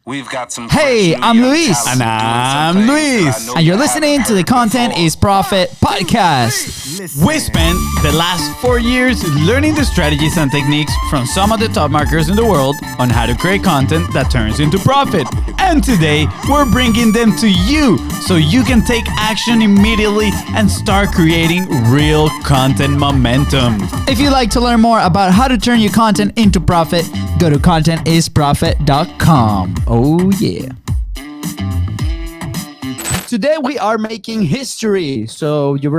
We've got some. Hey, I'm Luis. And I'm Luis. And you're listening to the Content is Profit podcast. We spent the last 4 years learning the strategies and techniques from some of the top marketers in the world on how to create content that turns into profit. And today, we're bringing them to you so you can take action immediately and start creating real content momentum. If you'd like to learn more about how to turn your content into profit, go to contentisprofit.com. Oh, yeah. Today we are making history, so you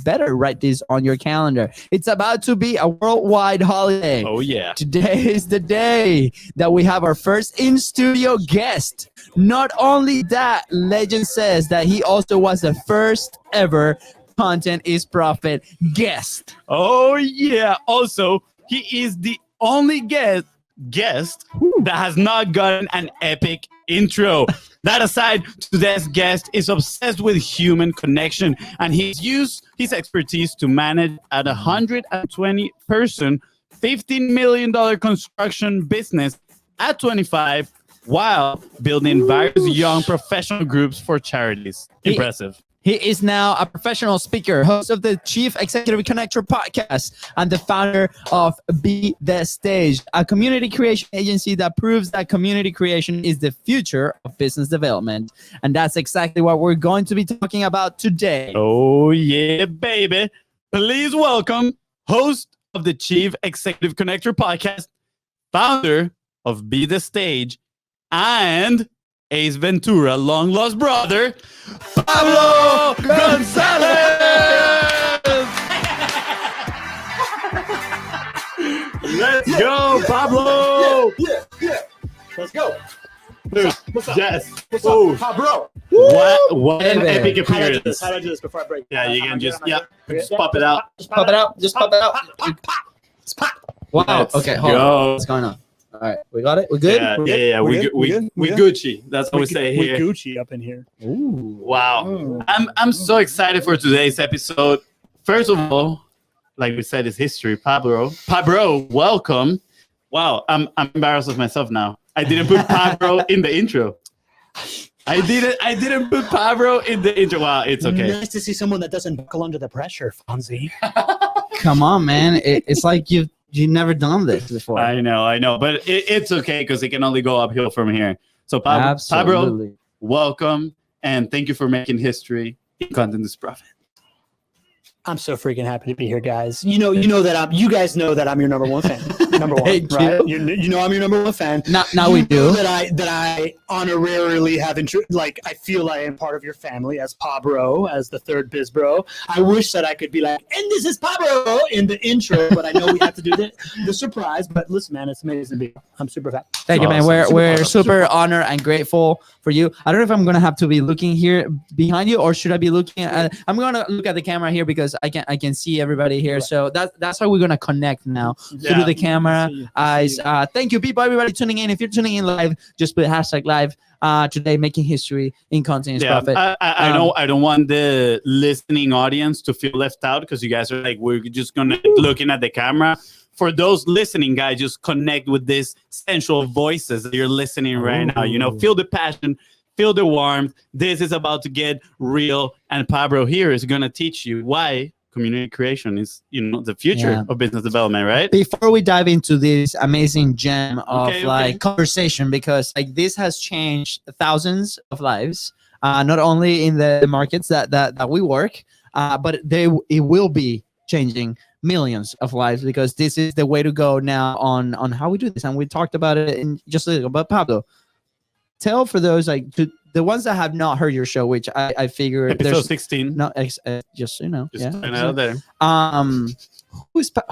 better write this on your calendar. It's about to be a worldwide holiday. Oh, yeah. Today is the day that we have our first in-studio guest. Not only that, legend says that he also was the first ever Content is Profit guest. Oh, yeah. Also, he is the only guest that has not gotten an epic intro. That aside, today's guest is obsessed with human connection, and he's used his expertise to manage a 120-person, $15 million construction business at 25 while building various young professional groups for charities. Impressive. He is now a professional speaker, host of the Chief Executive Connector podcast, and the founder of Be The Stage, a community creation agency that proves that community creation is the future of business development. And that's exactly what we're going to be talking about today. Oh, yeah, baby. Please welcome host of the Chief Executive Connector podcast, founder of Be The Stage, and Ace Ventura, long lost brother, Pablo Gonzalez. Let's go, Pablo. Yeah. Let's go. Dude, What's up? yes. What's Ooh. up? Pablo. What an Hey, epic How do I do appearance. this? How do I do this before I break? Yeah, you can just Am I good? just pop it out. Just Pop it out. Just pop it out. Just pop. Wow. Let's Okay, hold go. on. What's going on? All right. We got it? We good? Yeah, We're yeah, good? yeah. We're We good? we We're good? Gucci. That's what we say here. We Gucci up in here. Ooh. Wow. I'm so excited for today's episode. First of all, like we said, it's history. Pablo, welcome. Wow, I'm embarrassed of myself now. I didn't put Pablo in the intro. I didn't put Pablo in the intro. Wow, it's okay. Nice to see someone that doesn't buckle under the pressure, Fonzie. Come on, man. It's like you've never done this before. I know, but it's okay because it can only go uphill from here. So Pablo, Absolutely. welcome, and thank you for making history in Content is Profit. I'm so freaking happy to be here, guys. You know that you guys know that I'm your number one fan. Number one, Thank right? You know I'm your number one fan. Now we do. That I honorarily have I feel I am part of your family as Pablo, as the third biz bro. I wish that I could be like, and this is Pablo in the intro, but I know we have to do the surprise. But listen, man, it's amazing to be. I'm super happy. Thank you, man. Awesome. We're Super super honored and grateful for you. I don't know if I'm gonna have to be looking here behind you, or should I be looking at? I'm gonna look at the camera here because I can see everybody here. Right. So that's how we're gonna connect now through the camera. Eyes. Thank you, people. Everybody tuning in. If you're tuning in live, just put #live. Today, making history in Content is Profit. I know I don't want the listening audience to feel left out because you guys are like, we're just gonna looking at the camera. For those listening, guys, just connect with these sensual voices that you're listening right now. You know, feel the passion, feel the warmth. This is about to get real, and Pablo here is gonna teach you why community creation is, the future of business development, right? Before we dive into this amazing gem of Okay. conversation, because this has changed thousands of lives, not only in the markets that we work, but it will be changing millions of lives, because this is the way to go now on how we do this. And we talked about it in just a little. But Pablo, tell for those the ones that have not heard your show, which I figure Episode 16. no, just Just throwing it out there.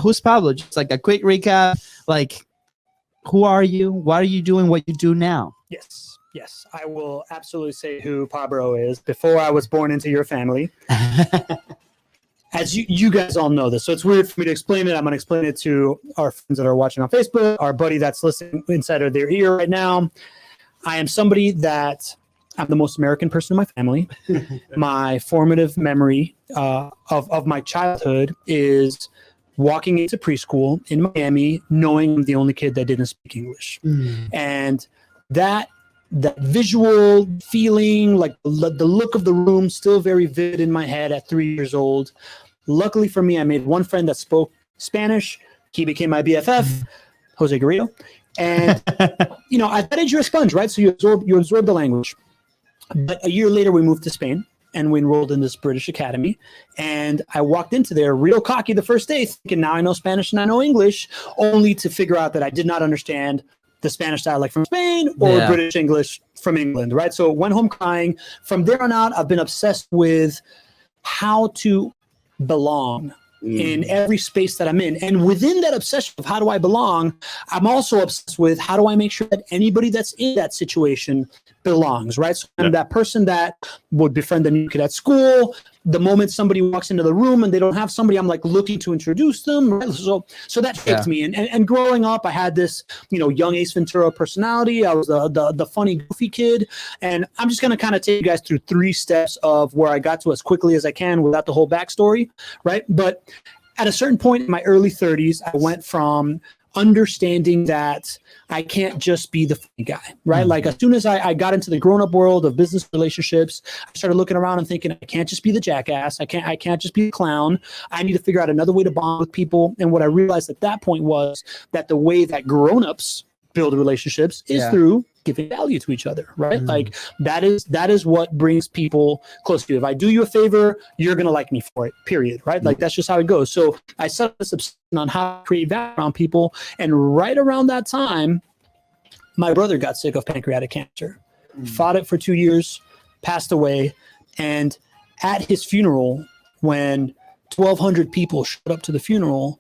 Who's Pablo? Just like a quick recap. Like, who are you? What are you doing? What you do now? Yes, I will absolutely say who Pablo is. Before I was born into your family, as you guys all know this, so it's weird for me to explain it. I'm going to explain it to our friends that are watching on Facebook, our buddy that's listening inside of their ear right now. I am somebody that I'm the most American person in my family. My formative memory of my childhood is walking into preschool in Miami, knowing I'm the only kid that didn't speak English. And that that visual feeling, like the look of the room, still very vivid in my head at 3 years old. Luckily for me, I made one friend that spoke Spanish. He became my BFF, Jose Garrido. And, you know, at that age, you're a sponge, right? So you absorb the language. But a year later, we moved to Spain and we enrolled in this British academy. And I walked into there real cocky the first day, thinking now I know Spanish and I know English, only to figure out that I did not understand the Spanish dialect from Spain or British English from England, right? So went home crying. From there on out, I've been obsessed with how to belong in every space that I'm in. And within that obsession of how do I belong, I'm also obsessed with how do I make sure that anybody that's in that situation belongs, right? So I'm that person that would befriend the new kid at school. The moment somebody walks into the room and they don't have somebody, I'm like looking to introduce them. Right? So that shaped me. And growing up, I had this, you know, young Ace Ventura personality. I was the funny, goofy kid. And I'm just going to kind of take you guys through 3 steps of where I got to as quickly as I can without the whole backstory, right? But at a certain point in my early 30s, I went from understanding that I can't just be the funny guy, right? Like as soon as I got into the grown-up world of business relationships, I started looking around and thinking, I can't just be the jackass. I can't just be the clown. I need to figure out another way to bond with people. And what I realized at that point was that the way that grown-ups build relationships is through giving value to each other, right? Like that is what brings people close to you. If I do you a favor, you're going to like me for it, period, right? Like that's just how it goes. So I set this obsession on how to create value around people. And right around that time, my brother got sick of pancreatic cancer, fought it for 2 years, passed away. And at his funeral, when 1,200 people showed up to the funeral,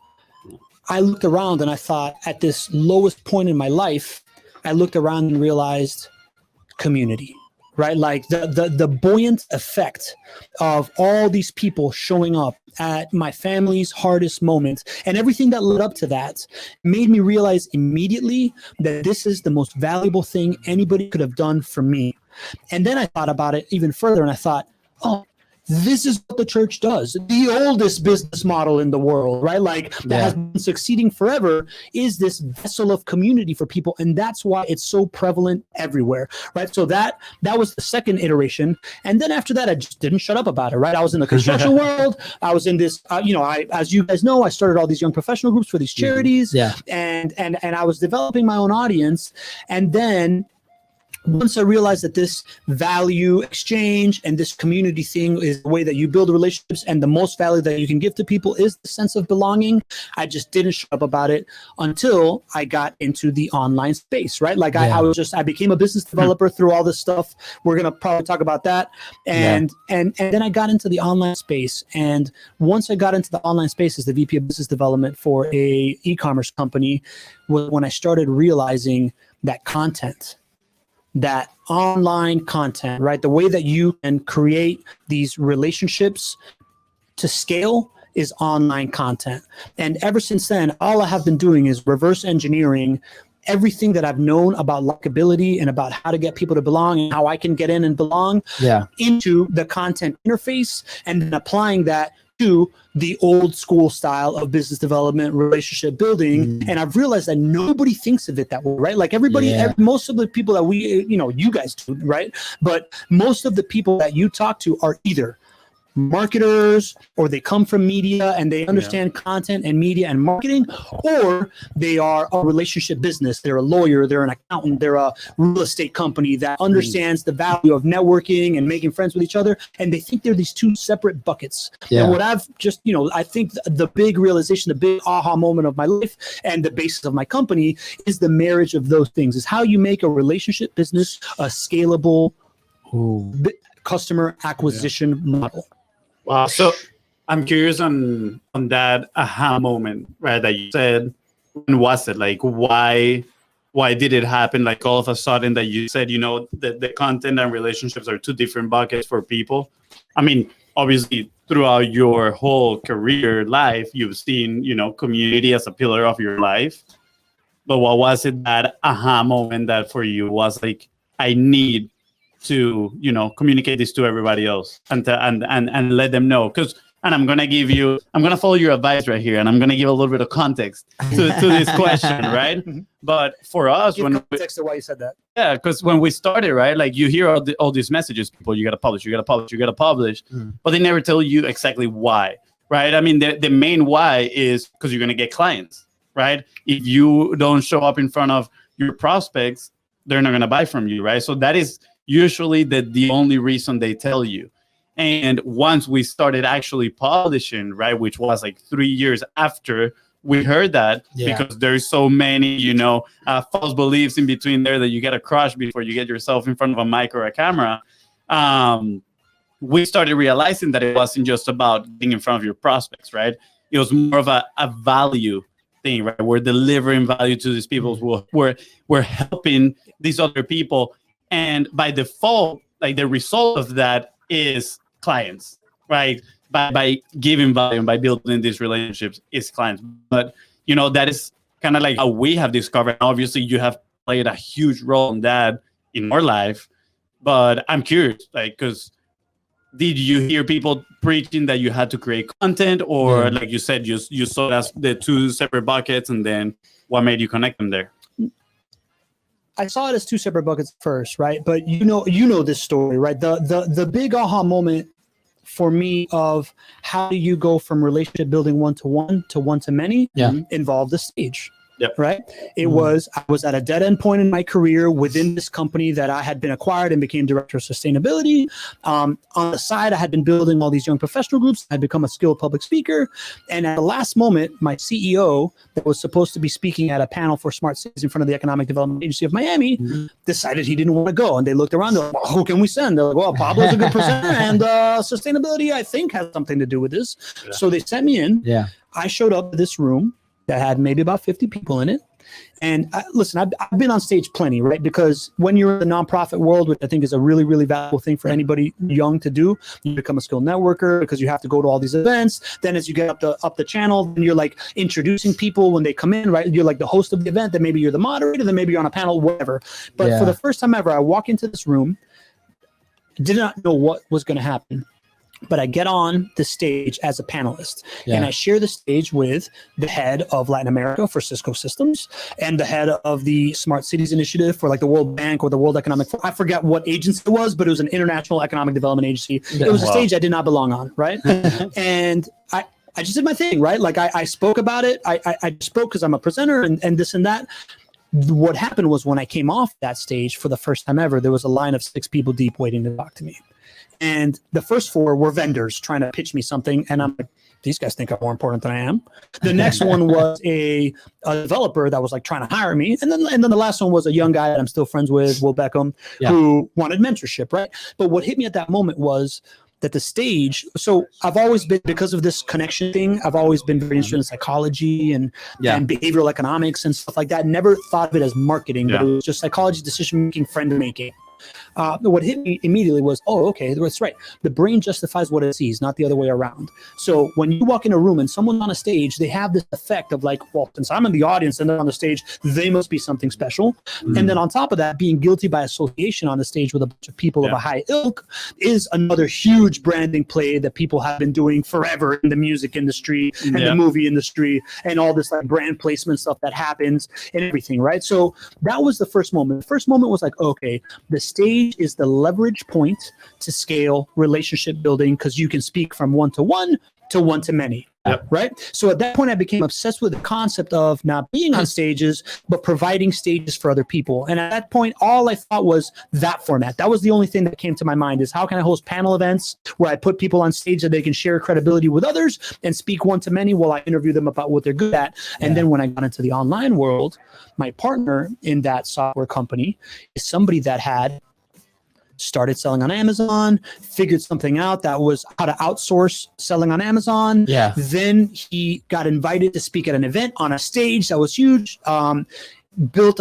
I looked around and I thought at this lowest point in my life, I looked around and realized community, right? Like the buoyant effect of all these people showing up at my family's hardest moments and everything that led up to that made me realize immediately that this is the most valuable thing anybody could have done for me. And then I thought about it even further and I thought, oh, this is what the church does. The oldest business model in the world, right? Like that has been succeeding forever is this vessel of community for people. And that's why it's so prevalent everywhere, right? So that was the second iteration. And then after that, I just didn't shut up about it, right? I was in the construction world. I was in this, as you guys know, I started all these young professional groups for these charities and I was developing my own audience. And then once I realized that this value exchange and this community thing is the way that you build relationships and the most value that you can give to people is the sense of belonging, I just didn't shut up about it until I got into the online space, right? Like I became a business developer through all this stuff. We're going to probably talk about that. And then I got into the online space. And once I got into the online space as the VP of business development for a e-commerce company was when I started realizing that content, that online content, right? The way that you can create these relationships to scale is online content. And ever since then, all I have been doing is reverse engineering everything that I've known about likability and about how to get people to belong and how I can get in and belong into the content interface and then applying that to the old school style of business development, relationship building. And I've realized that nobody thinks of it that way, right? Like most of the people that you guys do, right? But most of the people that you talk to are either marketers or they come from media and they understand content and media and marketing, or they are a relationship business. They're a lawyer, they're an accountant, they're a real estate company that understands the value of networking and making friends with each other. And they think they're these 2 separate buckets. And what I've just, I think the big realization, the big aha moment of my life and the basis of my company is the marriage of those things, is how you make a relationship business a scalable customer acquisition model. Wow. So I'm curious on that aha moment, right? That you said, when was it? Like, why did it happen? Like all of a sudden that you said, the content and relationships are 2 different buckets for people. I mean, obviously throughout your whole career life, you've seen, community as a pillar of your life. But what was it that aha moment that for you was like, I need to communicate this to everybody else and let them know? Because and I'm gonna follow your advice right here, and I'm gonna give a little bit of context to this question, right? But for us, Give context to why you said that. yeah, because when we started, right, like you hear all these messages, people, you gotta publish, but they never tell you exactly why, right? I mean, the main why is because you're gonna get clients, right? If you don't show up in front of your prospects, they're not gonna buy from you, right? So that is usually the only reason they tell you. And once we started actually publishing, right, which was like 3 years after we heard that, because there's so many, false beliefs in between there that you got to crush before you get yourself in front of a mic or a camera. We started realizing that it wasn't just about being in front of your prospects, right? It was more of a value thing, right? We're delivering value to these people who we're helping these other people. And by default, like the result of that is clients, right? By giving value and by building these relationships is clients. But, that is kind of like how we have discovered. Obviously, you have played a huge role in that in our life. But I'm curious, like, because did you hear people preaching that you had to create content, or like you said, you saw it as the two separate buckets, and then what made you connect them there? I saw it as two separate buckets first, right? But you know this story, right? The big aha moment for me of how do you go from relationship building one-to-one to one-to-many involved the stage. Right. I was at a dead end point in my career within this company that I had been acquired and became director of sustainability. On the side, I had been building all these young professional groups. I'd become a skilled public speaker. And at the last moment, my CEO that was supposed to be speaking at a panel for smart cities in front of the Economic Development Agency of Miami decided he didn't want to go. And they looked around. They're like, well, who can we send? They're like, well, Pablo's a good presenter, and sustainability, I think, has something to do with this. So they sent me in. I showed up to this room that had maybe about 50 people in it. And listen, I've been on stage plenty, right? Because when you're in the nonprofit world, which I think is a really, really valuable thing for anybody young to do, you become a skilled networker because you have to go to all these events. Then as you get up the channel, then you're like introducing people when they come in, right? You're like the host of the event, then maybe you're the moderator, then maybe you're on a panel, whatever. But for the first time ever, I walk into this room, did not know what was going to happen. But I get on the stage as a panelist, and I share the stage with the head of Latin America for Cisco Systems and the head of the Smart Cities Initiative for like the World Bank or the World Economic Forum. I forget what agency it was, but it was an international economic development agency. It was a stage I did not belong on, right? And I just did my thing, right? Like I spoke about it. I spoke because I'm a presenter and this and that. What happened was when I came off that stage for the first time ever, there was a line of 6 people deep waiting to talk to me. And the first 4 were vendors trying to pitch me something. And I'm like, these guys think I'm more important than I am. The next one was a developer that was like trying to hire me. And then the last one was a young guy that I'm still friends with, Will Beckham, who wanted mentorship, right? But what hit me at that moment was that the stage, so I've always been, because of this connection thing, I've always been very interested in psychology and behavioral economics and stuff like that. Never thought of it as marketing, but it was just psychology, decision-making, friend-making. What hit me immediately was, oh, okay, that's right. The brain justifies what it sees, not the other way around. So when you walk in a room and someone's on a stage, they have this effect of like, well, since I'm in the audience and they're on the stage, they must be something special. And then on top of that, being guilty by association on the stage with a bunch of people of a high ilk is another huge branding play that people have been doing forever in the music industry and the movie industry and all this like brand placement stuff that happens and everything, right? So that was the first moment. The first moment was like, okay, the stage is the leverage point to scale relationship building because you can speak from one-to-one to one-to-many. Right. So at that point, I became obsessed with the concept of not being on stages, but providing stages for other people. And at that point, all I thought was that format. That was the only thing that came to my mind is how can I host panel events where I put people on stage that they can share credibility with others and speak one-to-many while I interview them about what they're good at. And then when I got into the online world, my partner in that software company is somebody that had started selling on Amazon, figured something out that was how to outsource selling on Amazon. Then he got invited to speak at an event on a stage that was huge. Built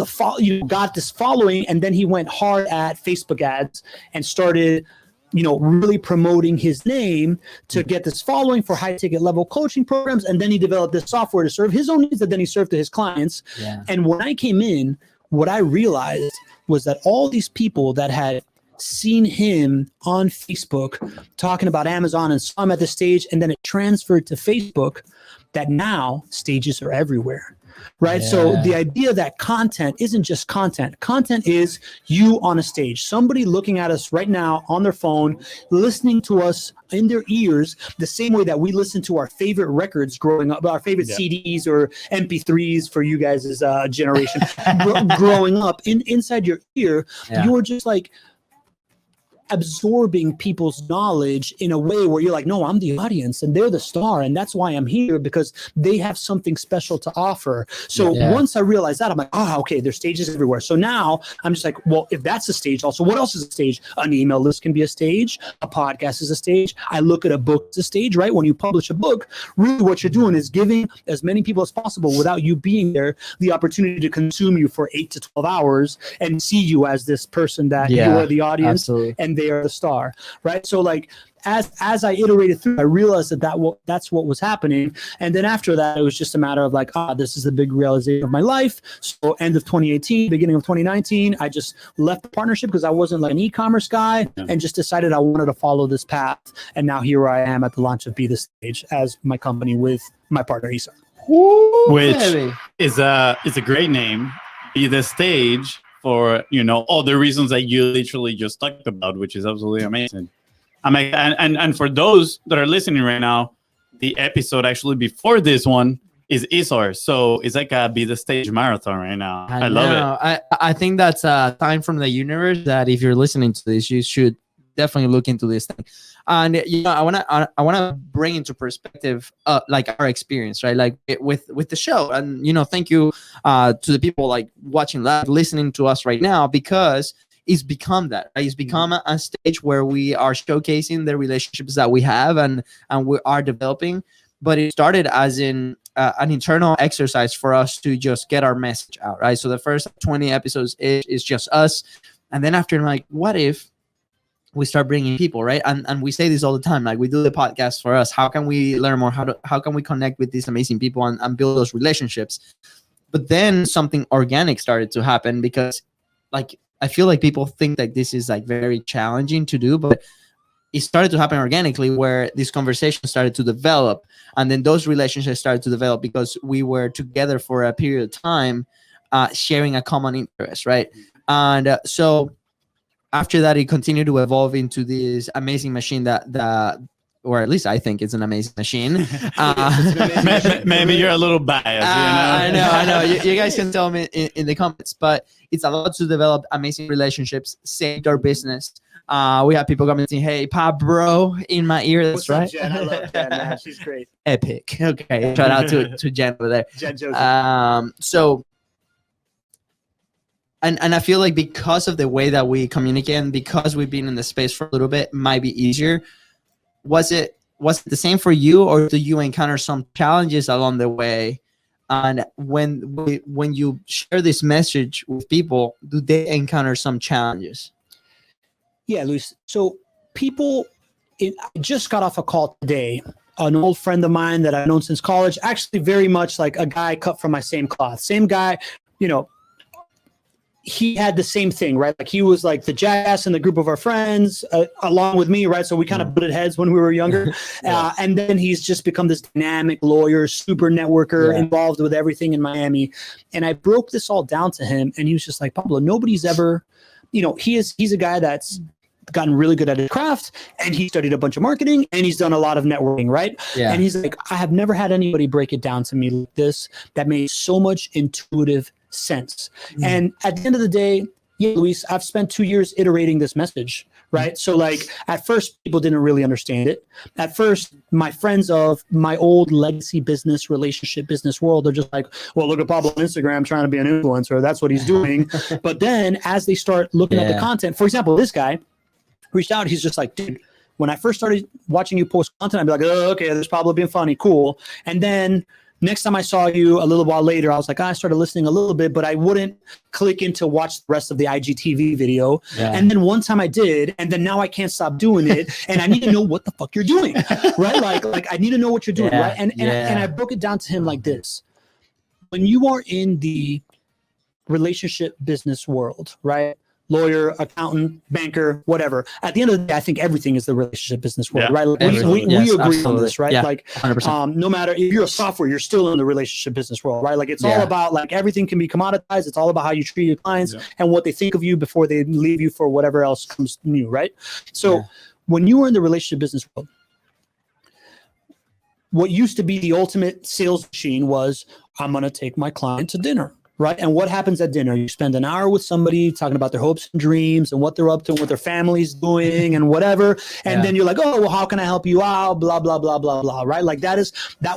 got this following, and then he went hard at Facebook ads and started, really promoting his name to get this following for high ticket level coaching programs. And then he developed this software to serve his own needs that then he served to his clients. And when I came in, what I realized was that all these people that had seen him on Facebook talking about Amazon and saw him at the stage, and then it transferred to Facebook that now stages are everywhere. Right. Yeah. So the idea that content isn't just content. Content is you on a stage, somebody looking at us right now on their phone, listening to us in their ears, the same way that we listen to our favorite records growing up, our favorite CDs or MP3s for you guys' generation. Growing up inside your ear, you're just like absorbing people's knowledge in a way where you're like, no, I'm the audience and they're the star, and that's why I'm here, because they have something special to offer. So once I realized that, I'm like, oh, okay, there's stages everywhere. So now I'm just like, well, if that's a stage, also what else is a stage? An email list can be a stage, a podcast is a stage. I look at a book as a stage, right? When you publish a book, really what you're doing is giving as many people as possible, without you being there, the opportunity to consume you for 8 to 12 hours and see you as this person that you are the audience. Absolutely. And they are the star, right? So like as I iterated through, I realized that's what was happening. And then after that, it was just a matter of like, this is the big realization of my life. So end of 2018, beginning of 2019, I just left the partnership because I wasn't like an e-commerce guy and just decided I wanted to follow this path. And now here I am at the launch of Be The Stage as my company with my partner, Isa. Which is a great name, Be The Stage, for, you know, all the reasons that you literally just talked about, which is absolutely amazing. And for those that are listening right now, the episode actually before this one is Isar. So it's like a Be The Stage marathon right now. I love it. I think that's a sign from the universe that if you're listening to this, you should definitely look into this thing. And you know, I wanna bring into perspective like our experience, right? Like with the show. And you know, thank you to the people like watching live, listening to us right now, because it's become that, right? It's become a stage where we are showcasing the relationships that we have and we are developing. But it started as in an internal exercise for us to just get our message out, right? So the first 20 episodes is just us, and then after, like, what if we start bringing people, right? And we say this all the time, like, we do the podcast for us. How can we learn more? How can we connect with these amazing people and build those relationships? But then something organic started to happen, because like, I feel like people think that this is like very challenging to do, but it started to happen organically, where this conversation started to develop, and then those relationships started to develop because we were together for a period of time, sharing a common interest, right? And so after that, it continued to evolve into this amazing machine that or at least I think it's an amazing machine. Maybe you're a little biased. I know. You guys can tell me in the comments, but it's allowed to develop amazing relationships, saved our business. We have people coming saying, "Hey, Pop, bro," in my ear. That's right. Jen? I love Jen, man. She's great. Epic. Okay, shout out to Jen over there. Jen Joseph. So. And I feel like because of the way that we communicate and because we've been in the space for a little bit, might be easier. Was it the same for you, or do you encounter some challenges along the way? And when you share this message with people, do they encounter some challenges? Yeah, Luis. So I just got off a call today. An old friend of mine that I've known since college, actually very much like a guy cut from my same cloth. Same guy, you know. He had the same thing, right? Like, he was like the jackass in the group of our friends, along with me, right? So we kind of butted heads when we were younger. And then he's just become this dynamic lawyer, super networker, involved with everything in Miami. And I broke this all down to him, and he was just like, Pablo, nobody's ever, you know, he's a guy that's gotten really good at his craft, and he studied a bunch of marketing, and he's done a lot of networking, right? And he's like, I have never had anybody break it down to me like this that made so much intuitive sense. And at the end of the day, Luis, I've spent 2 years iterating this message, right? So like, at first, people didn't really understand it. At first, my friends of my old legacy business, relationship business world are just like, well, look at Pablo on Instagram trying to be an influencer. That's what he's doing. But then as they start looking at the content, for example, this guy reached out. He's just like, dude, when I first started watching you post content, I'd be like, oh, okay, this Pablo being funny, cool. And then next time I saw you a little while later, I was like, I started listening a little bit, but I wouldn't click in to watch the rest of the IGTV video. And then one time I did, and then now I can't stop doing it. And I need to know what the fuck you're doing, right? Like I need to know what you're doing, right? And I broke it down to him like this. When you are in the relationship business world, right? lawyer, accountant, banker, whatever. At the end of the day, I think everything is the relationship business world, Yeah. right? Like Everything. we Yes, agree on absolutely. this, right? Yeah, Like 100%. no matter if you're a software, you're still in the relationship business world, right? Like it's all Yeah. about like everything can be commoditized. It's all about how you treat your clients Yeah. and what they think of you before they leave you for whatever else comes new, right? So Yeah. when you were in the relationship business world, what used to be the ultimate sales machine was, I'm going to take my client to dinner, right? And what happens at dinner? You spend an hour with somebody talking about their hopes and dreams and what they're up to and what their family's doing and whatever. And Yeah. then you're like, oh, well, how can I help you out? Blah, blah, blah, blah, blah, right? Like that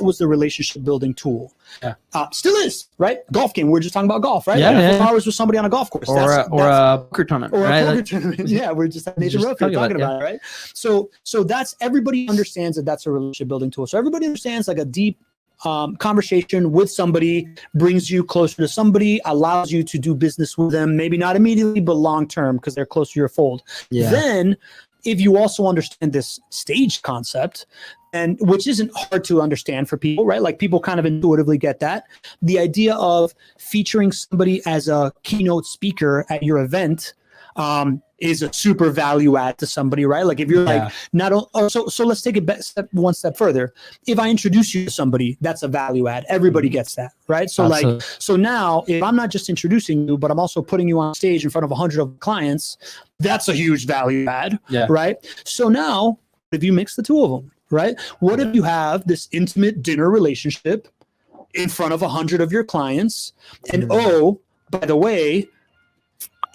was the relationship building tool. Yeah. Still is, right? Golf game. We're just talking about golf, right? Yeah, Like yeah. 4 hours with somebody on a golf course. Or a poker tournament, Or right? a poker Like, tournament. Yeah, we're just at Nathan Just Rough here talking talking about about it, right? So that's everybody understands that that's a relationship building tool. So everybody understands like a deep conversation with somebody brings you closer to somebody, allows you to do business with them, maybe not immediately, but long term because they're close to your fold. Yeah. Then, if you also understand this stage concept, and which isn't hard to understand for people, right? Like people kind of intuitively get that. The idea of featuring somebody as a keynote speaker at your event is a super value add to somebody, right? Like if you're like so let's take it one step further. If I introduce you to somebody, that's a value add. Everybody gets that, right? So Absolutely. so now if I'm not just introducing you, but I'm also putting you on stage in front of 100 of clients, that's a huge value add, right? So now if you mix the two of them, right? What if you have this intimate dinner relationship in front of 100 of your clients, and oh, by the way,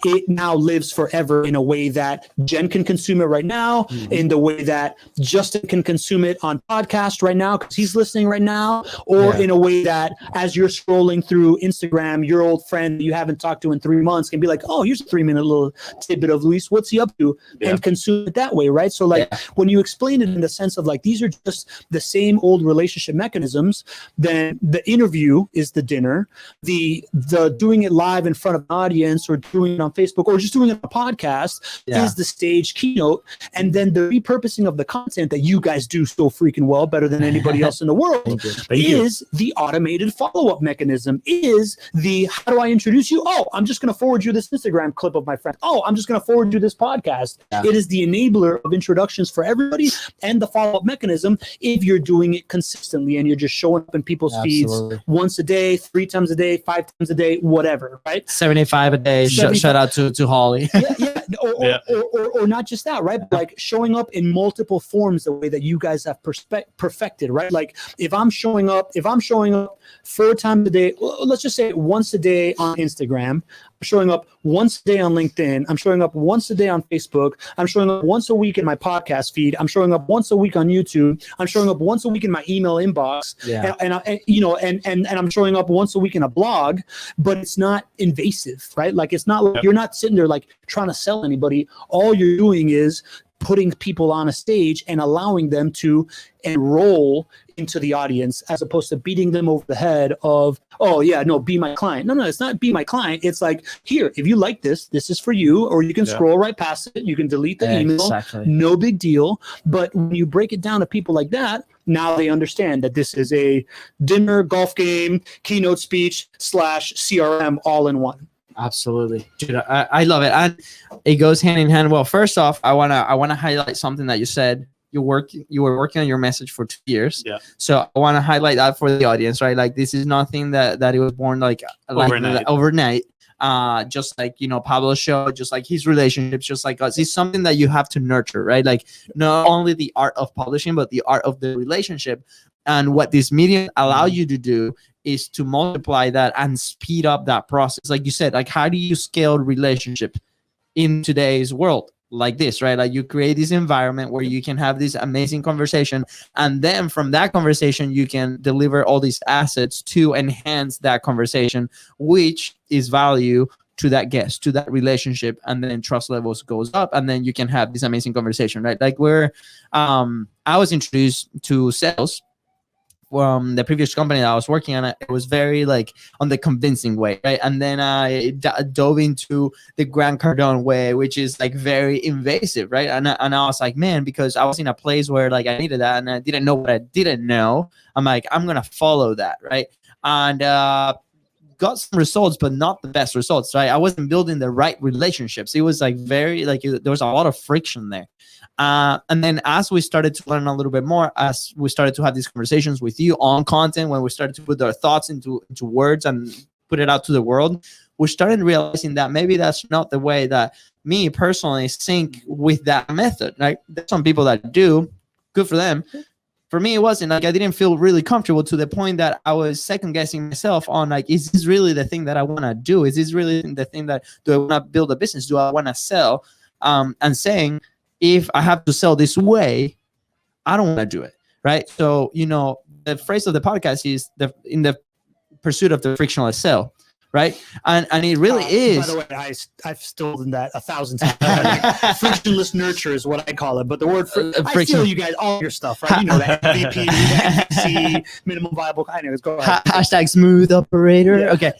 it now lives forever in a way that Jen can consume it right now, in the way that Justin can consume it on podcast right now because he's listening right now, or in a way that as you're scrolling through Instagram, your old friend you haven't talked to in 3 months can be like, oh, here's a 3-minute little tidbit of Luis, what's he up to? And consume it that way, right? So like when you explain it in the sense of like, these are just the same old relationship mechanisms, then the interview is the dinner, the doing it live in front of an audience or doing it on Facebook or just doing it on a podcast is the stage keynote. And then the repurposing of the content that you guys do so freaking well, better than anybody else in the world, is the automated follow-up mechanism, is the, how do I introduce you? Oh, I'm just going to forward you this Instagram clip of my friend. Oh, I'm just going to forward you this podcast. It is the enabler of introductions for everybody and the follow-up mechanism if you're doing it consistently and you're just showing up in people's feeds once a day, 3 times a day, 5 times a day, whatever, right? 75 a day. Shout out to Holly. Or not just that, right? But like showing up in multiple forms the way that you guys have perfected, right? Like if I'm showing up 4 times a day, let's just say once a day on Instagram, I'm showing up once a day on LinkedIn, I'm showing up once a day on Facebook, I'm showing up once a week in my podcast feed, I'm showing up once a week on YouTube, I'm showing up once a week in my email inbox, and I'm showing up once a week in a blog, but it's not invasive, right? Like it's not like you're not sitting there like trying to sell anybody. All you're doing is putting people on a stage and allowing them to enroll into the audience as opposed to beating them over the head of, oh yeah, no, be my client. No, it's not be my client. It's like, here, if you like this is for you, or you can scroll right past it. You can delete the email. No big deal. But when you break it down to people like that, now they understand that this is a dinner, golf game, keynote speech / CRM all in one. Absolutely, dude, I love it, and it goes hand in hand. Well, first off, I wanna highlight something that you said. You were working on your message for 2 years. So I want to highlight that for the audience, right? Like this is nothing that it was born like overnight. Just like Pablo's show, just like his relationships, just like us. It's something that you have to nurture, right? Like not only the art of publishing, but the art of the relationship. And what this medium allow you to do is to multiply that and speed up that process. Like you said, like how do you scale relationship in today's world like this, right? Like you create this environment where you can have this amazing conversation, and then from that conversation you can deliver all these assets to enhance that conversation, which is value to that guest, to that relationship, and then trust levels goes up, and then you can have this amazing conversation, right? Like I was introduced to sales from the previous company that I was working on. It was very like on the convincing way, right? And then I dove into the Grant Cardone way, which is like very invasive, right? And I was like, man, because I was in a place where like I needed that and I didn't know what I didn't know. I'm like, I'm gonna follow that, right? And got some results, but not the best results, right? I wasn't building the right relationships. It was like very like there was a lot of friction there. And then as we started to learn a little bit more, as we started to have these conversations with you on content, when we started to put our thoughts into words and put it out to the world, we started realizing that maybe that's not the way that me personally sync with that method. Like there's some people that do, good for them. For me, it wasn't. Like I didn't feel really comfortable to the point that I was second guessing myself on like, is this really the thing that I want to do? Is this really the thing that, do I want to build a business? Do I want to sell? And saying, if I have to sell this way, I don't want to do it. Right. So, you know, the phrase of the podcast is in the pursuit of the frictionless sale. Right. And it really is. By the way, I've stolen that 1,000 times. Frictionless nurture is what I call it. But the word I steal you guys all your stuff, right? You know, that MVP, MVC, minimum viable. I know. Go ahead. Hashtag smooth operator. Yeah. Okay.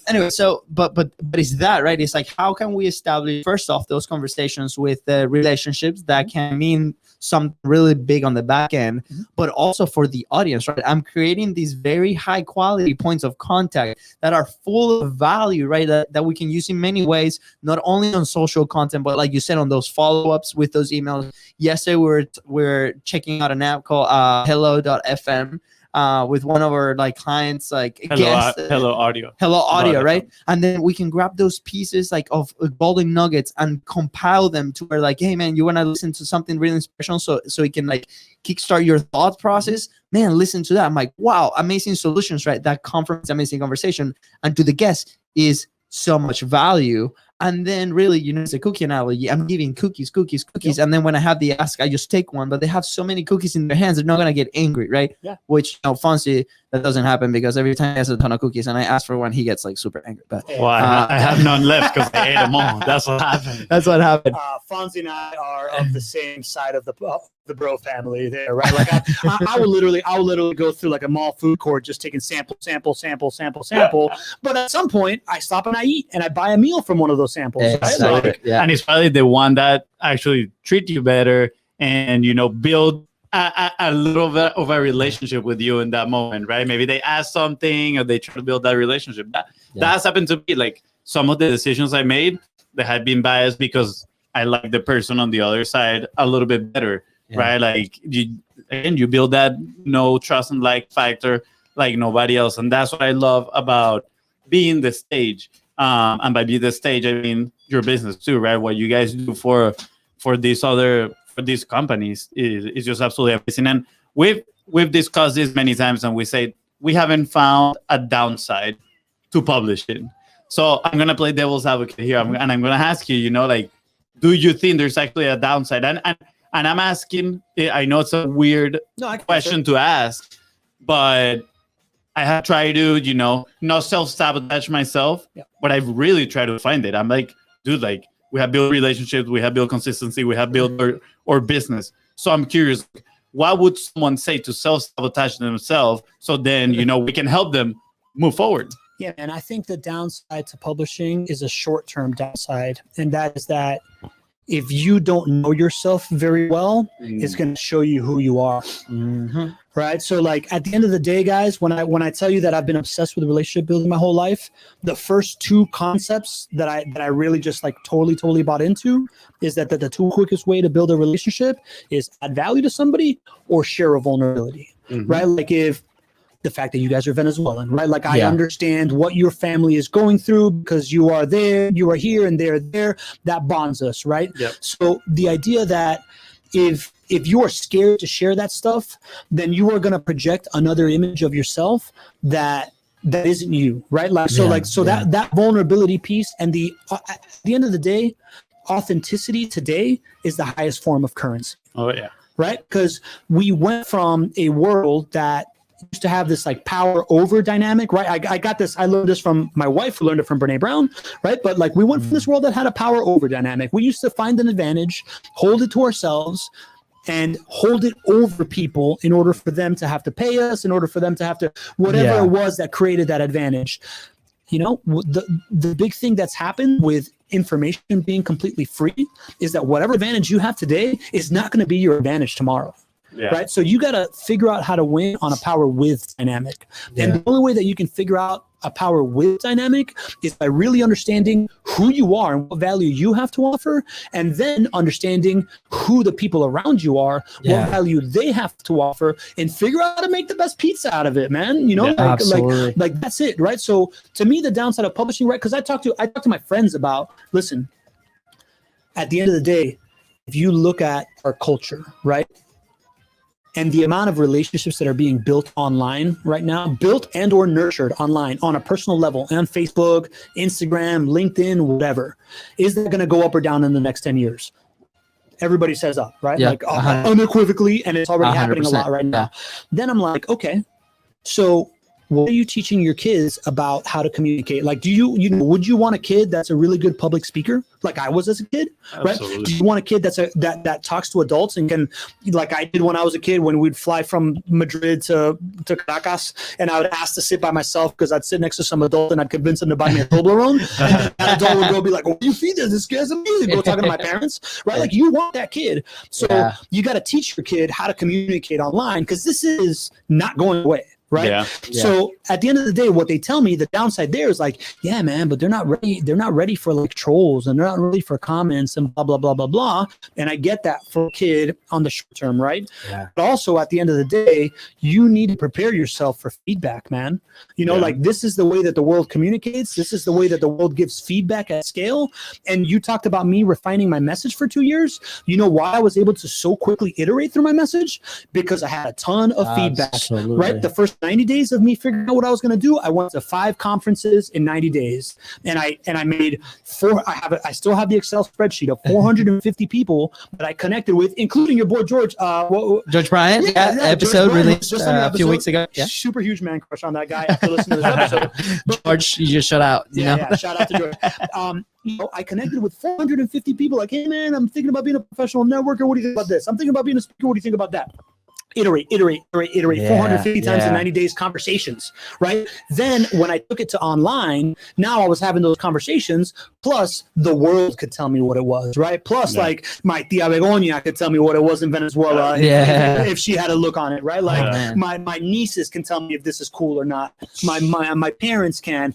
Anyway, so but it's that, right? It's like, how can we establish first off those conversations with the relationships that can mean something really big on the back end, but also for the audience, right? I'm creating these very high quality points of contact that are full of value, right? That we can use in many ways, not only on social content, but like you said, on those follow-ups with those emails. Yesterday, we're checking out an app called hello.fm. With one of our like clients, like Hello Audio, right? And then we can grab those pieces like of golden nuggets and compile them to where like, hey man, you want to listen to something really inspirational, so it can like kickstart your thought process. Man, listen to that. I'm like, wow, amazing solutions, right? That come from this amazing conversation, and to the guest is so much value. And then really, you know, it's a cookie analogy. I'm giving cookies. Yep. And then when I have the ask, I just take one, but they have so many cookies in their hands, they're not going to get angry, right? Yeah. Which, you know, Fonzie, that doesn't happen, because every time he has a ton of cookies and I ask for one, he gets like super angry. But I have none left because I ate them all. That's what happened. That's what happened. Fonzie and I are of the same side of the bro family there, right? Like I will literally go through like a mall food court just taking sample. But at some point, I stop and I eat and I buy a meal from one of those samples. Exactly. Right? Like, Yeah. And it's probably the one that actually treat you better and, you know, build a little bit of a relationship with you in that moment, right? Maybe they ask something or they try to build that relationship. That's happened to me. Like some of the decisions I made that had been biased because I like the person on the other side a little bit better, right? Like you build that trust and like factor like nobody else. And that's what I love about being the stage. And by being the stage, I mean your business too, right? What you guys do for these companies is just absolutely amazing. And we've discussed this many times, and we say we haven't found a downside to publishing. So I'm gonna play devil's advocate here, and I'm gonna ask you, like, do you think there's actually a downside? And I'm asking. I know it's a weird question to ask, but I have tried to, not self-sabotage myself, but I've really tried to find it. I'm like, dude, like, we have built relationships, we have built consistency, we have built our business. So I'm curious, what would someone say to self-sabotage themselves so then, we can help them move forward? Yeah, and I think the downside to publishing is a short-term downside, and that is that if you don't know yourself very well, it's going to show you who you are. Mm-hmm. Right. So like at the end of the day, guys, when I tell you that I've been obsessed with relationship building my whole life, the first two concepts that I really just like totally bought into is that the two quickest way to build a relationship is add value to somebody or share a vulnerability. Mm-hmm. Right. Like if the fact that you guys are Venezuelan, right? Like I understand what your family is going through because you are there, you are here, and they're there. That bonds us, right? Yep. So the idea that if you are scared to share that stuff, then you are going to project another image of yourself that isn't you, right? Like that vulnerability piece, and at the end of the day, authenticity today is the highest form of currency. Oh yeah, right? Because we went from a world that used to have this like power over dynamic, right? I got this. I learned this from my wife, who learned it from Brene Brown, right? But like we went from this world that had a power over dynamic. We used to find an advantage, hold it to ourselves, and hold it over people in order for them to have to pay us, in order for them to have to whatever it was that created that advantage. The big thing that's happened with information being completely free is that whatever advantage you have today is not going to be your advantage tomorrow. Yeah. Right. So you got to figure out how to win on a power with dynamic. Yeah. And the only way that you can figure out a power with dynamic is by really understanding who you are and what value you have to offer, and then understanding who the people around you are, what value they have to offer, and figure out how to make the best pizza out of it, man. You know, like that's it, right? So to me, the downside of publishing, right? Because I talk to my friends about, listen, at the end of the day, if you look at our culture, right? And the amount of relationships that are being built online right now, built and or nurtured online on a personal level on Facebook, Instagram, LinkedIn, whatever, is that going to go up or down in the next 10 years? Everybody says up, right? Yeah, like unequivocally, and it's already happening a lot right now. Then I'm like, okay, so what are you teaching your kids about how to communicate? Like, do you would you want a kid that's a really good public speaker, like I was as a kid, Absolutely. right? Do you want a kid that talks to adults and can, like I did when I was a kid, when we'd fly from Madrid to Caracas, and I would ask to sit by myself because I'd sit next to some adult and I'd convince them to buy me a Toblerone, and that adult would go be like, "Oh, you feed this guy's amazing." Go talking to my parents, right? Like you want that kid, so you got to teach your kid how to communicate online because this is not going away. Right. Yeah. So at the end of the day, what they tell me, the downside there is like, yeah, man, but they're not ready. They're not ready for like trolls, and they're not ready for comments and blah, blah, blah, blah, blah. And I get that for a kid on the short term. Right. Yeah. But also at the end of the day, you need to prepare yourself for feedback, man. You know, like this is the way that the world communicates. This is the way that the world gives feedback at scale. And you talked about me refining my message for 2 years. You know why I was able to so quickly iterate through my message? Because I had a ton of feedback, right? The first 90 days of me figuring out what I was going to do, I went to 5 conferences in 90 days, and I made 4. I still have the Excel spreadsheet of 450 people that I connected with, including your boy George. George Bryant, episode George released a few weeks ago. Yeah. Super huge man crush on that guy after listening to this episode. George, you just shut out. You know? Shout out to George. You know, I connected with 450 people. Like, hey man, I'm thinking about being a professional networker. What do you think about this? I'm thinking about being a speaker. What do you think about that? Iterate, 450 times in 90 days conversations, right? Then when I took it to online, now I was having those conversations, plus the world could tell me what it was, right? Plus like my tia Begonia could tell me what it was in Venezuela if she had a look on it, right? Like my nieces can tell me if this is cool or not. My parents can.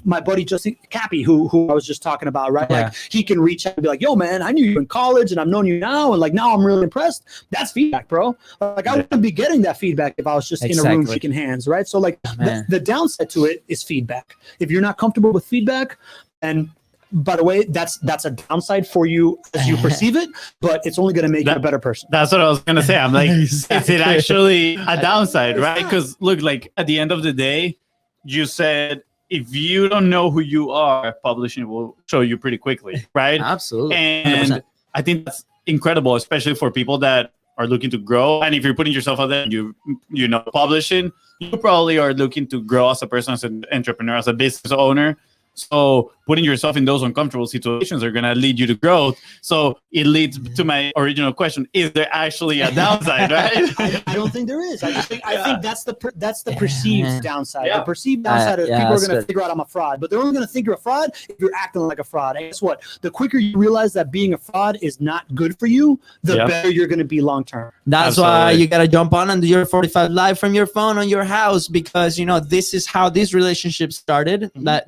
My buddy Justin Cappy, who I was just talking about, right? Like he can reach out and be like, yo man, I knew you in college and I've known you now, and like now I'm really impressed. That's feedback, bro. Like I wouldn't be getting that feedback if I was just in a room shaking hands, right? So like the downside to it is feedback. If you're not comfortable with feedback, and by the way, that's a downside for you as you perceive it, but it's only going to make you a better person. That's what I was going to say. I'm like, is it actually a downside, right? Because look, like at the end of the day, you said if you don't know who you are, publishing will show you pretty quickly, right? Absolutely. And 100%. I think that's incredible, especially for people that are looking to grow. And if you're putting yourself out there and you know, publishing, you probably are looking to grow as a person, as an entrepreneur, as a business owner. So putting yourself in those uncomfortable situations are going to lead you to growth. So it leads to my original question: is there actually a downside? Right? I don't think there is. I think that's the perceived downside. The perceived downside is people are going to figure out I'm a fraud, but they're only going to think you're a fraud if you're acting like a fraud. And guess what? The quicker you realize that being a fraud is not good for you, the better you're going to be long term. That's why you got to jump on and do your 45 live from your phone on your house, because you know this is how this relationship started. That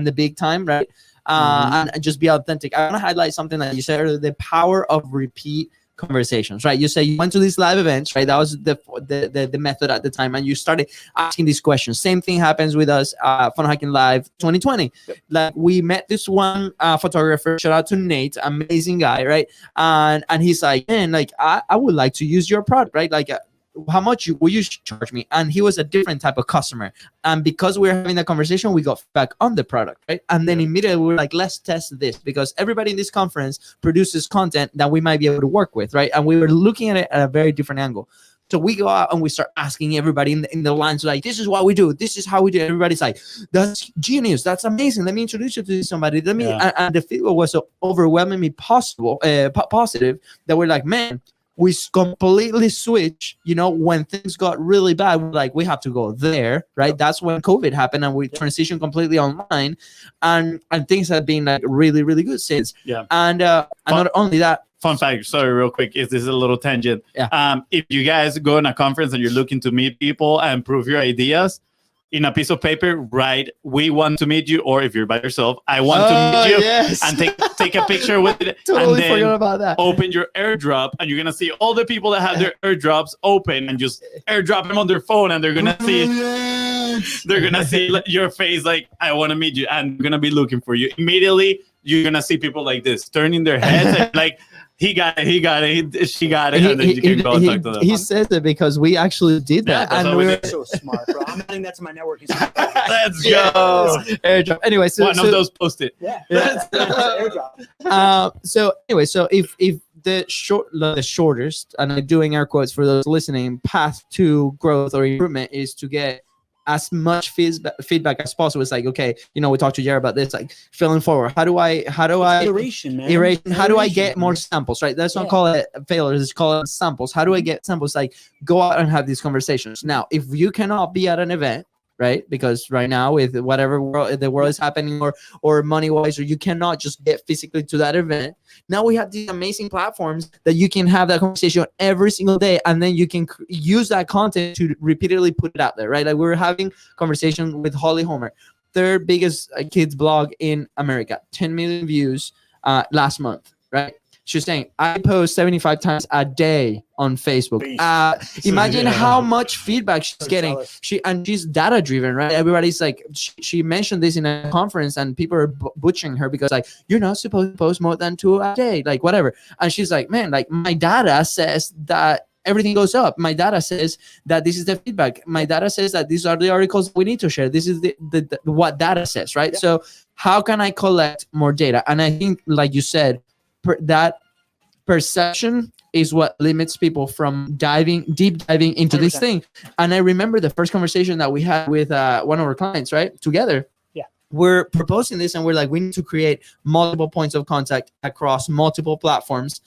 the big time, right? And just be authentic. I want to highlight something that you said earlier: the power of repeat conversations, right? You say you went to these live events, right? That was the method at the time, and you started asking these questions. Same thing happens with us, Fun Hacking Live 2020. Like we met this one photographer. Shout out to Nate, amazing guy, right? And he's like, man, like I would like to use your product, right? Like. How much will you charge me? And he was a different type of customer. And because we were having that conversation, we got back on the product, right? And then immediately we were like, let's test this, because everybody in this conference produces content that we might be able to work with, right? And we were looking at it at a very different angle. So we go out and we start asking everybody in the lines, like, this is what we do. This is how we do it. Everybody's like, that's genius. That's amazing. Let me introduce you to somebody. And the feedback was so overwhelmingly positive that we're like, man, we completely switched, you know, when things got really bad, we're like, we have to go there, right? That's when COVID happened and we transitioned completely online, and things have been like really, really good since. And not only that. Fun fact, sorry, real quick, is this a little tangent? If you guys go in a conference and you're looking to meet people and prove your ideas, in a piece of paper, write, "We want to meet you," or if you're by yourself, "I want to meet you," yes. and take a picture with it, Totally and forgot then about that. open your airdrop, and you're gonna see all the people that have their airdrops open, and just airdrop them on their phone, and they're gonna see your face like, "I want to meet you," and they're gonna be looking for you immediately. You're gonna see people like this turning their heads and like, he got it, she got it, and then you can go and talk to them. He says it because we actually did that, Yeah, that's and what we we're did. So smart, bro. I'm adding that to my networking. Let's go. airdrop. Anyway, so One of those posted. Yeah. airdrop. So anyway, so if the shortest, and I'm doing air quotes for those listening, path to growth or improvement is to get as much feedback as possible. It's like, okay, we talked to Jared about this, like feeling forward. How do I Iteration, man. iteration? How do I get more samples, right? Let's not call it failures, let's call it samples. How do I get samples? Like, go out and have these conversations. Now, if you cannot be at an event, right? Because right now, with whatever the world is happening, or money wise, or you cannot just get physically to that event. Now we have these amazing platforms that you can have that conversation every single day, and then you can use that content to repeatedly put it out there, right? Like we were having conversation with Holly Homer, third biggest kids blog in America, 10 million views last month, right? She's saying, I post 75 times a day on Facebook. Imagine how much feedback she's getting. She's data driven, right? Everybody's like, she mentioned this in a conference, and people are butchering her because like, you're not supposed to post more than 2 a day, like whatever. And she's like, man, like my data says that everything goes up. My data says that this is the feedback. My data says that these are the articles we need to share. This is the what data says, right? Yeah. So how can I collect more data? And I think, like you said, that perception is what limits people from deep diving into 100%. This thing. And I remember the first conversation that we had with one of our clients, right? Together. Yeah. We're proposing this, and we're like, we need to create multiple points of contact across multiple platforms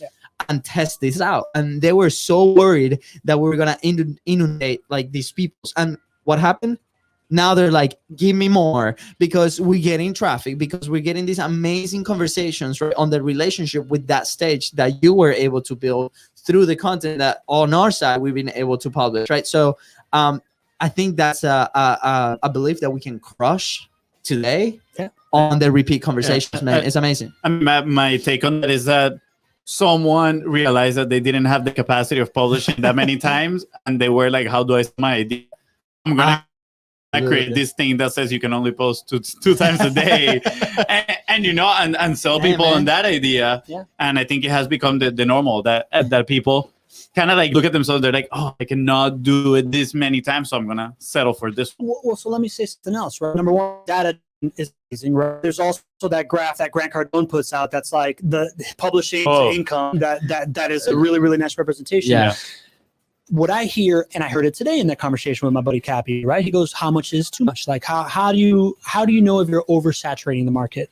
and test this out. And they were so worried that we were going to inundate like these people. And what happened? Now they're like, give me more, because we're getting traffic, because we're getting these amazing conversations, right, on the relationship with that stage that you were able to build through the content that on our side we've been able to publish, right? So I think that's a belief that we can crush today on the repeat conversations, man. It's amazing. My take on that is that someone realized that they didn't have the capacity of publishing that many times, and they were like, how do I sell my idea? I'm going to create this thing that says you can only post two times a day and sell people on that idea. Yeah. And I think it has become the normal that people kind of like look at themselves. They're like, oh, I cannot do it this many times, so I'm going to settle for this. Well, so let me say something else, right? Number one, data is amazing, right? There's also that graph that Grant Cardone puts out that's like the publishing income that is a really, really nice representation. Yeah. What I hear, and I heard it today in that conversation with my buddy Cappy, right? He goes, how much is too much? Like, how do you know if you're oversaturating the market?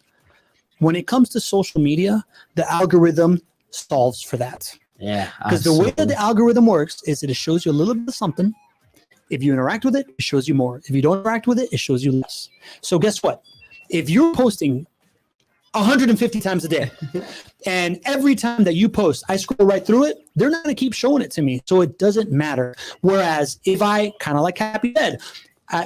When it comes to social media, the algorithm solves for that. Yeah. Because the way that the algorithm works is that it shows you a little bit of something. If you interact with it, it shows you more. If you don't interact with it, it shows you less. So guess what? If you're posting 150 times a day, and every time that you post, I scroll right through it, they're not going to keep showing it to me. So it doesn't matter. Whereas if I, kind of like Happy said,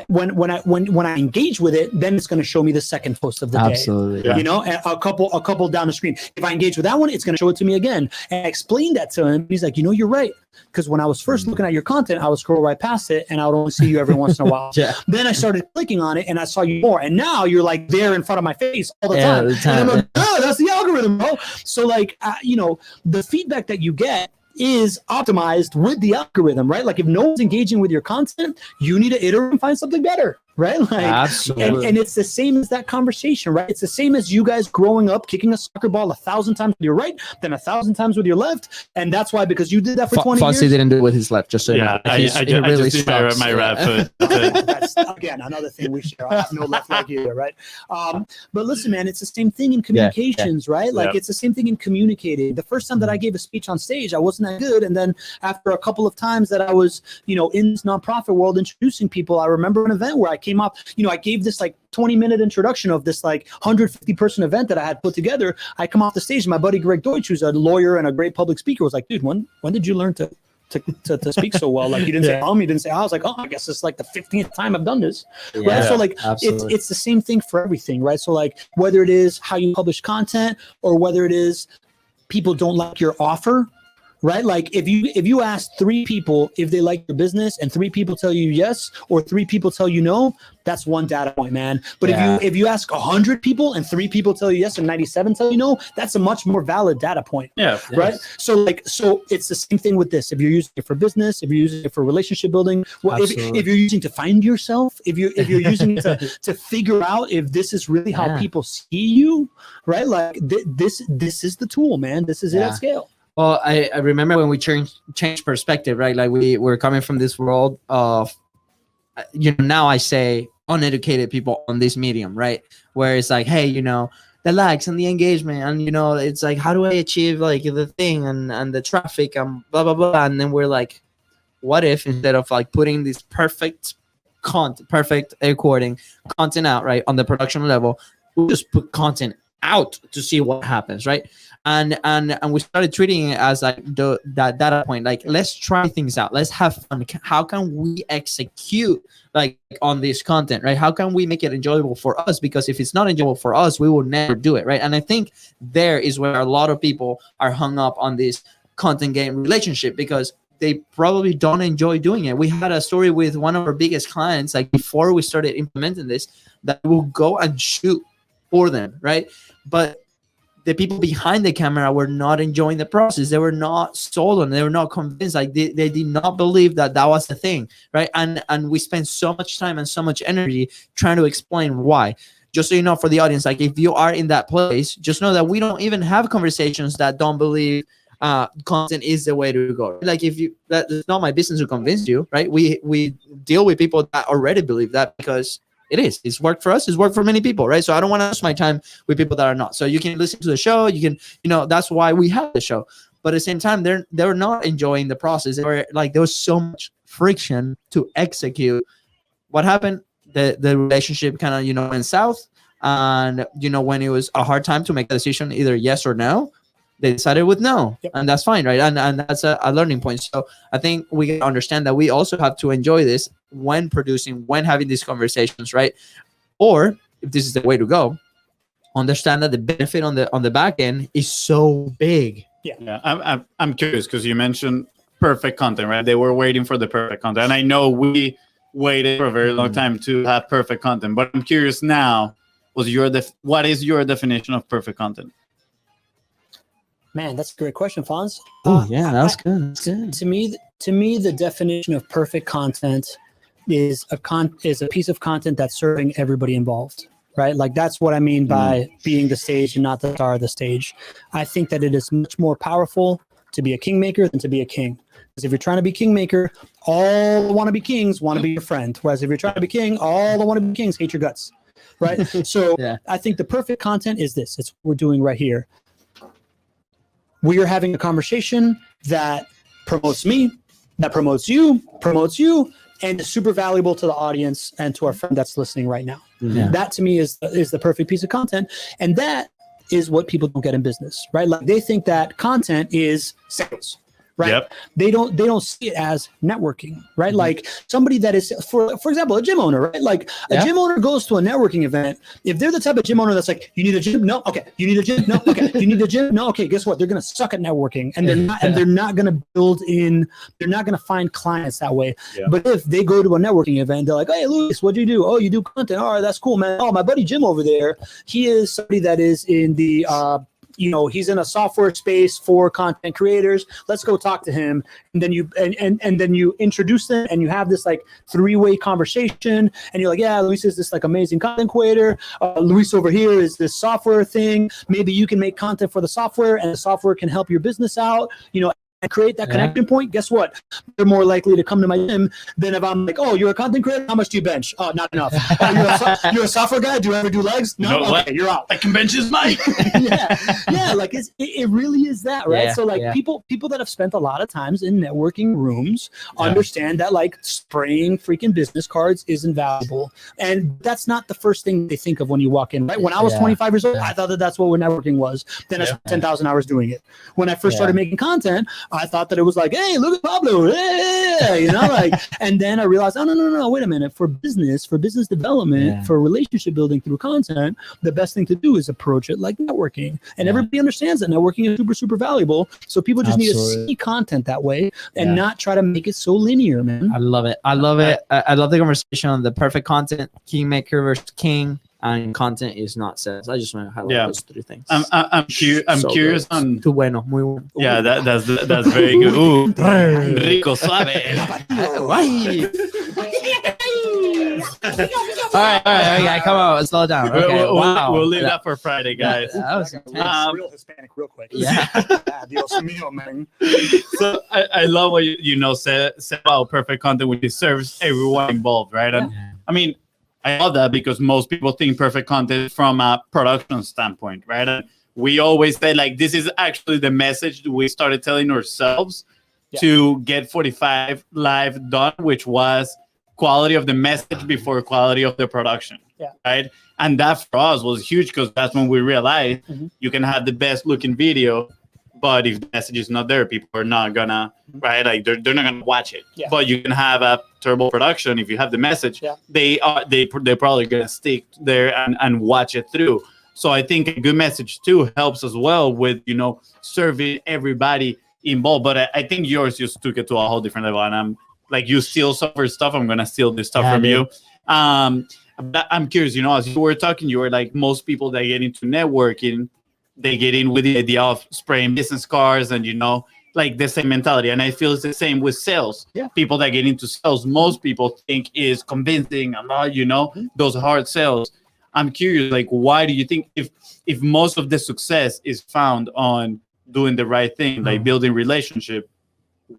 when I engage with it, then it's going to show me the second post of the day. Absolutely. Yeah. You know, and a couple down the screen. If I engage with that one, it's going to show it to me again. And I explained that to him. He's like, you're right. Because when I was first looking at your content, I would scroll right past it, and I would only see you every once in a while. Yeah. Then I started clicking on it, and I saw you more. And now you're like there in front of my face all the time. And I'm like, oh, that's the algorithm, bro. So like, the feedback that you get is optimized with the algorithm, right? Like if no one's engaging with your content, you need to iterate and find something better, right? Like, absolutely. And it's the same as that conversation, right? It's the same as you guys growing up, kicking a soccer ball 1,000 times with your right, then 1,000 times with your left. And that's why, because you did that for 20 years. Fossey didn't do it with his left, just so yeah, you know. I just did my right foot. That's, again, another thing we share. I have no left leg either, right? But listen, man, it's the same thing in communications, right? Like it's the same thing in communicating. The first time that I gave a speech on stage, I wasn't that good. And then after a couple of times that I was, in this nonprofit world introducing people, I remember an event where I came up, I gave this like 20-minute introduction of this like 150-person event that I had put together. I come off the stage, and my buddy Greg Deutsch, who's a lawyer and a great public speaker, was like, dude, when did you learn to to speak so well. Like you didn't say you didn't say I was like, oh, I guess it's like the 15th time I've done this. Right. So like it's the same thing for everything, right? So like whether it is how you publish content or whether it is people don't like your offer, right? Like if you ask 3 people if they like your business and 3 people tell you yes or 3 people tell you no, that's one data point, man. But if you ask 100 people and 3 people tell you yes and 97 tell you no, that's a much more valid data point. Yeah. Right. So it's the same thing with this. If you're using it for business, if you're using it for relationship building, well, if you're using it to find yourself, if you're using it to figure out if this is really how people see you, right? Like this is the tool, man. This is it at scale. Well, I remember when we changed perspective, right? Like we're coming from this world of, now I say uneducated people on this medium, right? Where it's like, hey, the likes and the engagement, and it's like, how do I achieve like the thing and the traffic and blah blah blah, and then we're like, what if instead of like putting this perfect recording content out, right, on the production level, we just put content out to see what happens, right? And we started treating it as like that data point, like let's try things out, let's have fun. How can we execute like on this content, right? How can we make it enjoyable for us? Because if it's not enjoyable for us, we will never do it, right? And I think there is where a lot of people are hung up on this content game relationship, because they probably don't enjoy doing it. We had a story with one of our biggest clients, like before we started implementing this, that will go and shoot for them, right? But the people behind the camera were not enjoying the process. They were not sold on it. They were not convinced. Like they did not believe that was the thing, right? And we spent so much time and so much energy trying to explain why. Just so you know, for the audience, like if you are in that place, just know that we don't even have conversations that don't believe content is the way to go. Like that's not my business to convince you, right? We deal with people that already believe that, because it's worked for us, it's worked for many people, right? So I don't want to waste my time with people that are not. So you can listen to the show, you can, that's why we have the show. But at the same time, they're not enjoying the process. They were like, there was so much friction to execute. What happened? The relationship kind of, went south. And, when it was a hard time to make a decision, either yes or no, they decided with no. Yep. And that's fine, right? And that's a learning point. So I think we can understand that we also have to enjoy this when producing, when having these conversations, right? Or if this is the way to go, understand that the benefit on the back end is so big. Yeah. I'm curious, because you mentioned perfect content, right? They were waiting for the perfect content. And I know we waited for a very long time to have perfect content, but I'm curious now, what is your definition of perfect content? Man, that's a great question, Fonz. Oh yeah, that was good. That's good. To me, the definition of perfect content is a piece of content that's serving everybody involved, right? Like that's what I mean by being the stage and not the star of the stage. I think that it is much more powerful to be a kingmaker than to be a king. Because if you're trying to be kingmaker, all the wannabe kings want to be your friend. Whereas if you're trying to be king, all the wannabe kings hate your guts, right? So I think the perfect content is this. It's what we're doing right here. We are having a conversation that promotes me, that promotes you, and is super valuable to the audience and to our friend that's listening right now. Yeah. That to me is the perfect piece of content. And that is what people don't get in business, right? Like they think that content is sales. Right. Yep. They don't see it as networking, right? Mm-hmm. Like somebody that is, for example, a gym owner, right? Like a gym owner goes to a networking event. If they're the type of gym owner that's like, you need a gym? No. Okay. You need a gym? No. Okay. You need a gym? No. Okay. Guess what? They're going to suck at networking, and they're not going to build in. They're not going to find clients that way. Yeah. But if they go to a networking event, they're like, hey, Luis, what do you do? Oh, you do content. All right, that's cool, man. Oh, my buddy Jim over there, he is somebody that is in the he's in a software space for content creators. Let's go talk to him. And then you introduce them, and you have this like 3-way conversation. And you're like, yeah, Luis is this like amazing content creator. Luis over here is this software thing. Maybe you can make content for the software, and the software can help your business out. And create that connection point. Guess what? They're more likely to come to my gym than if I'm like, oh, you're a content creator? How much do you bench? Oh, not enough. Oh, you're a software guy? Do you ever do legs? No? Okay, you're out. I can bench his mic. Yeah, like it really is that, right? Yeah, so like people that have spent a lot of times in networking rooms understand that like spraying freaking business cards is invaluable. And that's not the first thing they think of when you walk in, right? When I was 25 years old, I thought that's what networking was. Then I spent 10,000 hours doing it. When I first started making content, I thought that it was like, hey, look at Pablo, yeah, you know, like, and then I realized, oh, no, wait a minute. For business development, for relationship building through content, the best thing to do is approach it like networking. And everybody understands that networking is super, super valuable. So people just need to see content that way and not try to make it so linear, man. I love it. I love the conversation on the perfect content, kingmaker versus king. And content is not sales. I just want to highlight those 3 things. I'm curious on. Too bueno, muy bueno. Yeah, that's very good. Ooh, rico suave. All right, come on, slow down. Okay, we'll leave that for Friday, guys. That was Real Hispanic, real quick. Yeah. Dios mío, man. So I love what you said about perfect content, which serves everyone involved, right? And I mean, I love that because most people think perfect content from a production standpoint, right? And we always say, like, this is actually the message we started telling ourselves to get 45 Live done, which was quality of the message before quality of the production, right? And that for us was huge because that's when we realized you can have the best looking video, but if the message is not there, people are not gonna, right? Like they're not gonna watch it. Yeah. But you can have a turbo production if you have the message. Yeah. They're probably gonna stick there and watch it through. So I think a good message too helps as well with serving everybody involved. But I think yours just took it to a whole different level. And I'm like, you steal some of your stuff, I'm gonna steal this stuff from you. But I'm curious. As you were talking, you were like, most people that get into networking, they get in with the idea of spraying business cards and, like the same mentality. And I feel it's the same with sales. Yeah. People that get into sales, most people think is convincing a lot, those hard sales. I'm curious, like, why do you think if most of the success is found on doing the right thing, like building relationship,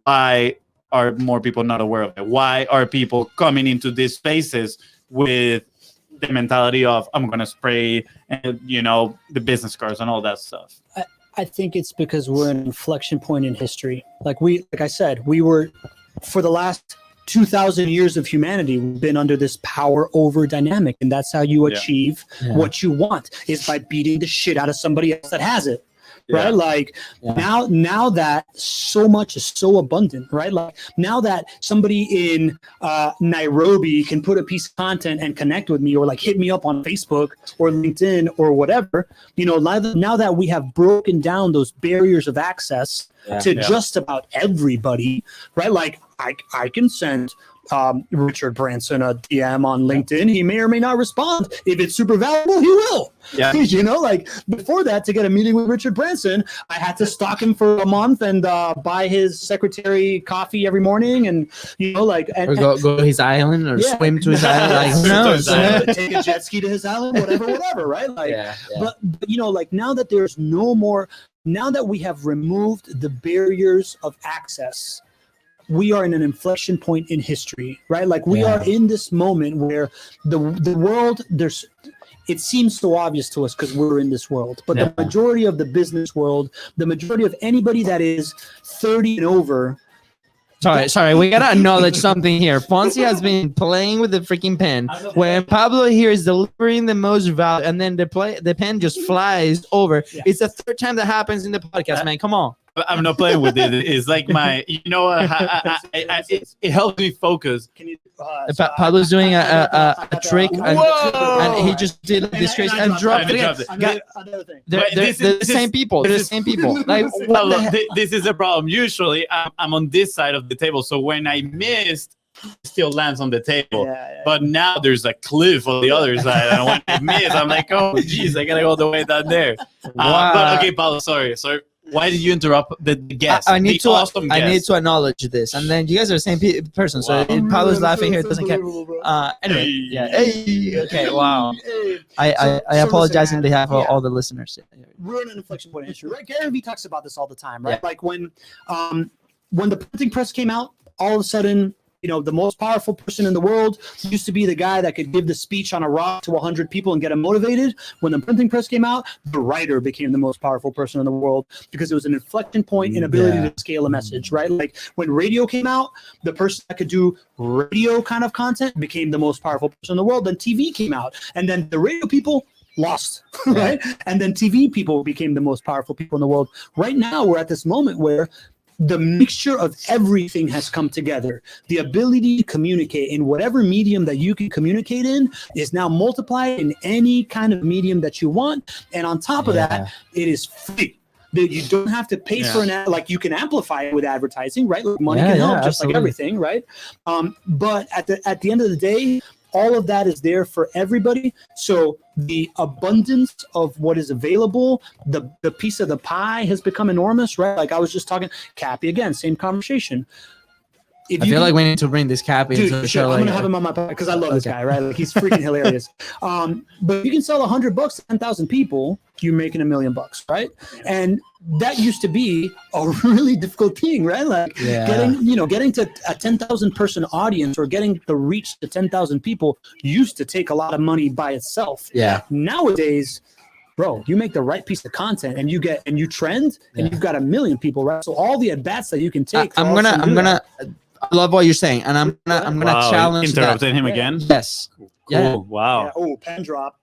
why are more people not aware of it? Why are people coming into these spaces with the mentality of I'm going to spray, the business cards and all that stuff? I think it's because we're an inflection point in history. Like I said, we were, for the last 2,000 years of humanity, we've been under this power over dynamic. And that's how you achieve what you want, is by beating the shit out of somebody else that has it. Right? Like now that so much is so abundant, right? Like now that somebody in Nairobi can put a piece of content and connect with me or like hit me up on Facebook or LinkedIn or whatever, now that we have broken down those barriers of access to just about everybody, right? Like I can send Richard Branson a DM on LinkedIn. He may or may not respond. If it's super valuable, he will. Yeah. Like before that, to get a meeting with Richard Branson, I had to stalk him for a month and buy his secretary coffee every morning, and or go to his island or swim to his island. Like who knows? Take a jet ski to his island, whatever, right? Like, but like now that there's no more, now that we have removed the barriers of access, we are in an inflection point in history, right? Like we are in this moment where the world, it seems so obvious to us because we're in this world, but the majority of the business world, the majority of anybody that is 30 and over. Sorry, we gotta acknowledge something here. Fonzie has been playing with the freaking pen. When Pablo here is delivering the most value, and then the pen just flies over. Yeah. It's the third time that happens in the podcast, man. Come on. I'm not playing with it. It's like my, it helps me focus. Can you? Pablo's doing a trick, and he just did this crazy and dropped it. They're the same people. They're the same people. Like, this is a problem. Usually, I'm on this side of the table, so when I missed, it still lands on the table. But now there's a cliff on the other side, and when I miss, I'm like, oh, geez, I gotta go all the way down there. But okay, Pablo, sorry. Why did you interrupt the guest? I need to acknowledge this, and then you guys are the same person. So Pablo's laughing here. It doesn't care. Anyway, okay, wow. I apologize on behalf of all the listeners. We're in an inflection point in history, right? Gary Vee talks about this all the time, right? Like when the printing press came out, all of a sudden, the most powerful person in the world used to be the guy that could give the speech on a rock to 100 people and get them motivated. When the printing press came out, the writer became the most powerful person in the world because it was an inflection point in ability to scale a message, right? Like when radio came out, the person that could do radio kind of content became the most powerful person in the world. Then TV came out, and then the radio people lost, right? And then TV people became the most powerful people in the world. Right now, we're at this moment where the mixture of everything has come together. The ability to communicate in whatever medium that you can communicate in is now multiplied in any kind of medium that you want. And on top of that, it is free. That you don't have to pay for an ad, like you can amplify it with advertising, right? Like money can help, just like everything, right? But at the end of the day, all of that is there for everybody. So the abundance of what is available, the piece of the pie has become enormous, right? Like I was just talking, Cappy again, same conversation. I feel like we need to bring this Cappy into the show. I'm gonna have him on my podcast because I love this guy, right? Like he's freaking hilarious. But if you can sell $100 to 10,000 people, you're making $1 million, right? And that used to be a really difficult thing, right? Like getting to a 10,000 person audience or getting the reach to 10,000 people used to take a lot of money by itself. Yeah. Nowadays, bro, you make the right piece of content and you trend and you've got 1 million people, right? So all the at bats that you can take. I'm gonna. I love what you're saying, and I'm gonna challenge interrupted him again. Yes. Cool. Yeah. Wow. Yeah. Oh, pen drop.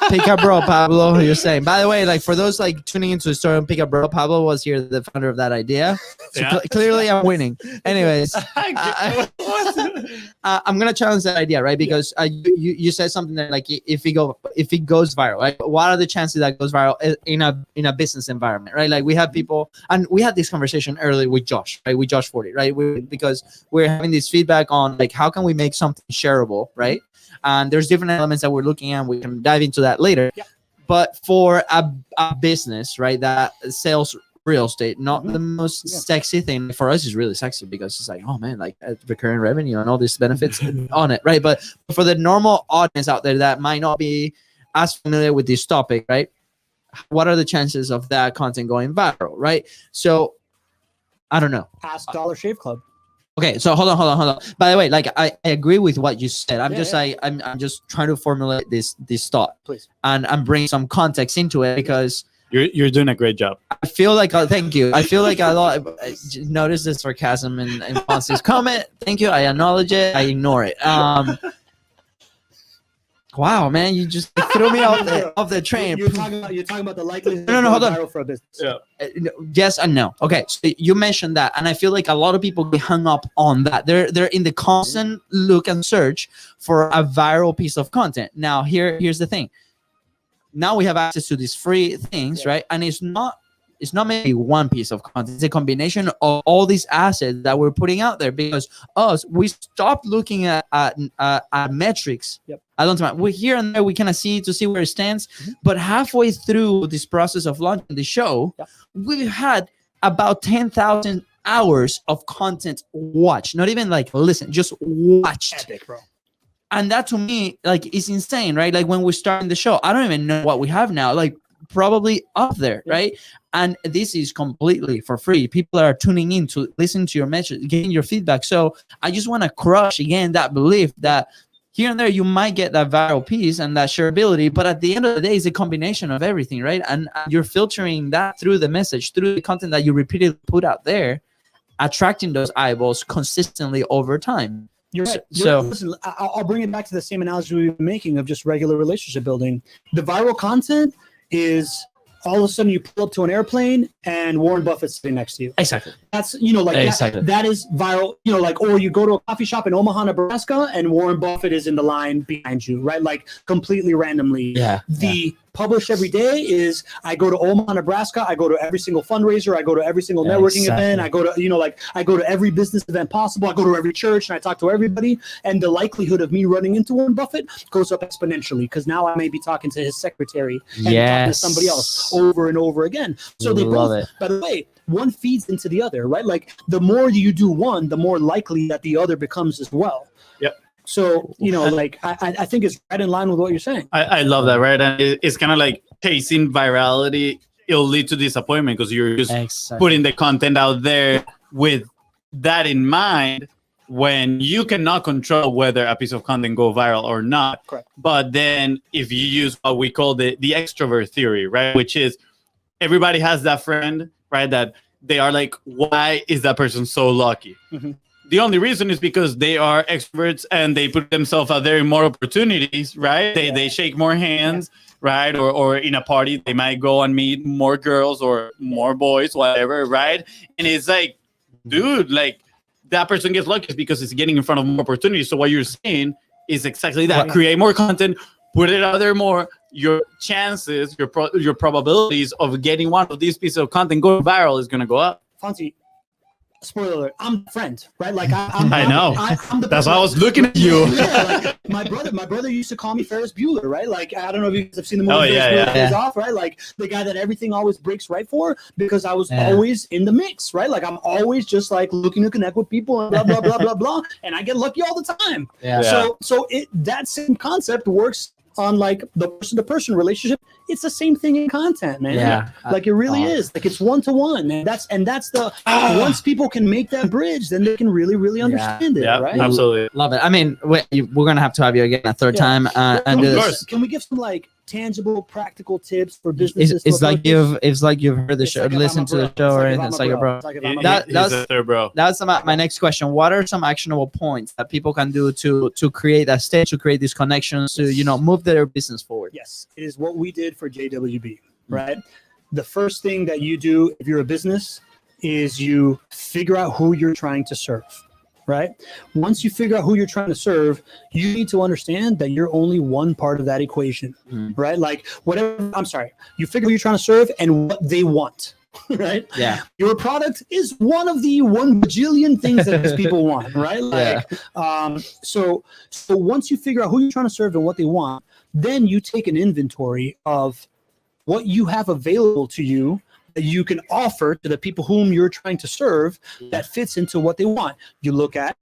Pick up bro, Pablo. You're saying. By the way, like for those like tuning into the story on Pick Up Bro, Pablo was here, the founder of that idea. So clearly, I'm winning. Anyways, I'm gonna challenge that idea, right? Because you said something that like if it goes viral, like what are the chances that goes viral in a business environment, right? Like we have people, and we had this conversation earlier with Josh, right? With Josh 40, right? Because we're having this feedback on like how can we make something shareable, right? And there's different elements that we're looking at. We can dive into that later. Yeah. But for a business, right, that sells real estate, not the most sexy thing. For us, is really sexy because it's like, oh man, like recurring revenue and all these benefits on it, right? But for the normal audience out there that might not be as familiar with this topic, right? What are the chances of that content going viral, right? So I don't know. Ask Dollar Shave Club. Okay, so hold on. By the way, like I agree with what you said. I'm just trying to formulate this thought, please, and bring some context into it because you're doing a great job. I feel like thank you. I feel like I notice the sarcasm in Ponce's comment. Thank you. I acknowledge it. I ignore it. Wow, man, you just threw me off the train. You're talking about the likelihood no, hold on. viral for a business. Yeah. Yes and no. Okay, so you mentioned that, and I feel like a lot of people get hung up on that. They're in the constant look and search for a viral piece of content. Now, here's the thing. Now we have access to these free things, right? And it's not maybe one piece of content. It's a combination of all these assets that we're putting out there because we stopped looking at metrics. Yep. I don't know. We're here and there. We kind of see where it stands. But halfway through this process of launching the show, we've had about 10,000 hours of content watched. Not even like listen, just watched. Epic, bro. And that to me, like, is insane, right? Like when we're starting the show, I don't even know what we have now. Like probably up there, right? And this is completely for free. People are tuning in to listen to your message, getting your feedback. So I just want to crush again that belief that here and there you might get that viral piece and that shareability, but at the end of the day, it's a combination of everything, right? And you're filtering that through the message, through the content that you repeatedly put out there, attracting those eyeballs consistently over time. You're right. Listen, I'll bring it back to the same analogy we've been making of just regular relationship building. The viral content is all of a sudden you pull up to an airplane and Warren Buffett's sitting next to you. Exactly. That's, that is viral, or you go to a coffee shop in Omaha, Nebraska, and Warren Buffett is in the line behind you, right? Like completely randomly. Yeah. Publish every day is I go to Omaha, Nebraska. I go to every single fundraiser. I go to every single networking event. I go to, I go to every business event possible. I go to every church and I talk to everybody. And the likelihood of me running into Warren Buffett goes up exponentially because now I may be talking to his secretary and talking to somebody else over and over again. So they both, by the way, one feeds into the other, right? Like the more you do one, the more likely that the other becomes as well. Yep. So, I think it's right in line with what you're saying. I love that, right? And it's kind of like chasing virality. It'll lead to disappointment because you're just putting the content out there with that in mind when you cannot control whether a piece of content go viral or not. Correct. But then if you use what we call the extrovert theory, right? Which is everybody has that friend, right? That they are like, why is that person so lucky? Mm-hmm. the only reason is because they are experts and they put themselves out there in more opportunities, right? They shake more hands, right? Or in a party, they might go and meet more girls or more boys, whatever, right? And it's like, dude, like that person gets lucky because it's getting in front of more opportunities. So what you're saying is exactly that. Create more content, put it out there more. Your chances, your probabilities of getting one of these pieces of content going viral is going to go up. Fonzie, spoiler alert, I'm the friend, right? Like I know. I'm the That's why I was looking at you. Yeah, like my brother used to call me Ferris Bueller, right? Like, I don't know if you guys have seen the movie Ferris Bueller Days Off, right? Like the guy that everything always breaks right for, because I was always in the mix, right? Like I'm always just like looking to connect with people and blah blah blah blah blah, and I get lucky all the time. So that same concept works on like the person-to-person relationship. It's the same thing in content, man. Like it really is. Like it's one-to-one, and that's the once people can make that bridge, then they can really understand it, right? Absolutely, love it. I mean, we're gonna have to have you again a third time. And can we give some like tangible, practical tips for businesses? It's like you've heard the show, listened to the show, or anything. It's like a bro. That's my next question. What are some actionable points that people can do to create that stage, to create these connections, to move their business forward? Yes, it is what we did for JWB, right? The first thing that you do if you're a business is you figure out who you're trying to serve. Right? Once you figure out who you're trying to serve, you need to understand that you're only one part of that equation, right? Like you figure who you're trying to serve and what they want, right? Yeah. Your product is one of the 1 bajillion things that these people want, right? Like, so once you figure out who you're trying to serve and what they want, then you take an inventory of what you have available to you that you can offer to the people whom you're trying to serve that fits into what they want. You look at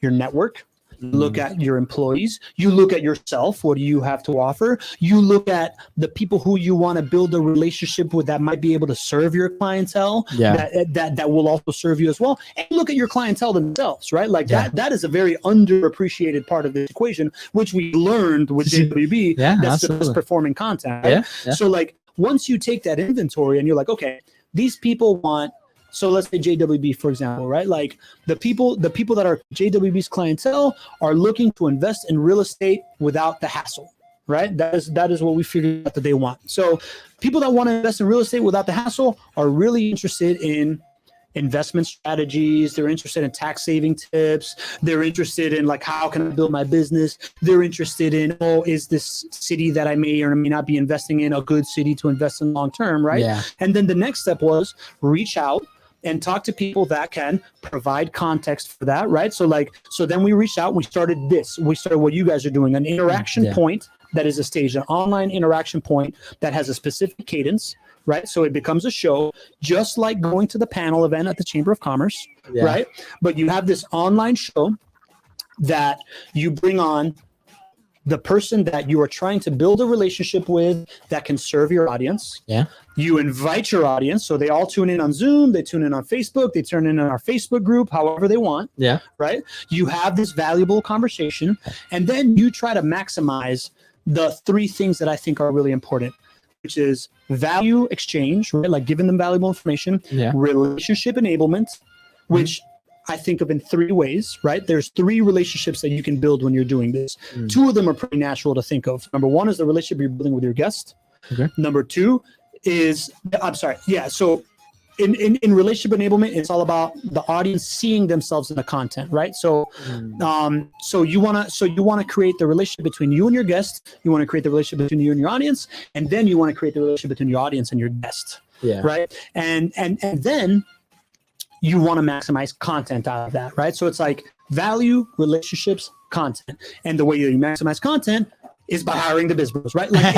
your network, you look at your employees, you look at yourself, what do you have to offer? You look at the people who you want to build a relationship with that might be able to serve your clientele, that will also serve you as well. And look at your clientele themselves, right? Like that is a very underappreciated part of the equation, which we learned with JWB. That's the best performing content, right? So like, once you take that inventory and you're like, okay, these people want, so let's say JWB, for example, right? Like the people that are JWB's clientele are looking to invest in real estate without the hassle, right? That is what we figured out that they want. So people that want to invest in real estate without the hassle are really interested in investment strategies. They're interested in tax saving tips. They're interested in like, how can I build my business? They're interested in, is this city that I may or may not be investing in a good city to invest in long term, right? And then the next step was reach out and talk to people that can provide context for that, right? So then we reached out, we started what you guys are doing, an interaction point that is a stage, an online interaction point that has a specific cadence, right? So it becomes a show, just like going to the panel event at the Chamber of Commerce, right? But you have this online show that you bring on the person that you are trying to build a relationship with that can serve your audience. You invite your audience, so they all tune in on Zoom, they tune in on Facebook, they tune in on our Facebook group, however they want, right? You have this valuable conversation, and then you try to maximize the 3 things that I think are really important, which is value exchange, right? Like giving them valuable information, relationship enablement, which I think of in 3 ways, right? There's 3 relationships that you can build when you're doing this. 2 of them are pretty natural to think of. Number 1 is the relationship you're building with your guest. Number 2 is, so in relationship enablement, it's all about the audience seeing themselves in the content, right? So, so you want to create the relationship between you and your guest. You want to create the relationship between you and your audience, and then you want to create the relationship between your audience and your guest, right? And then you want to maximize content out of that, right? So it's like value, relationships, content, and the way that you maximize content is by hiring the biz bros, right? Like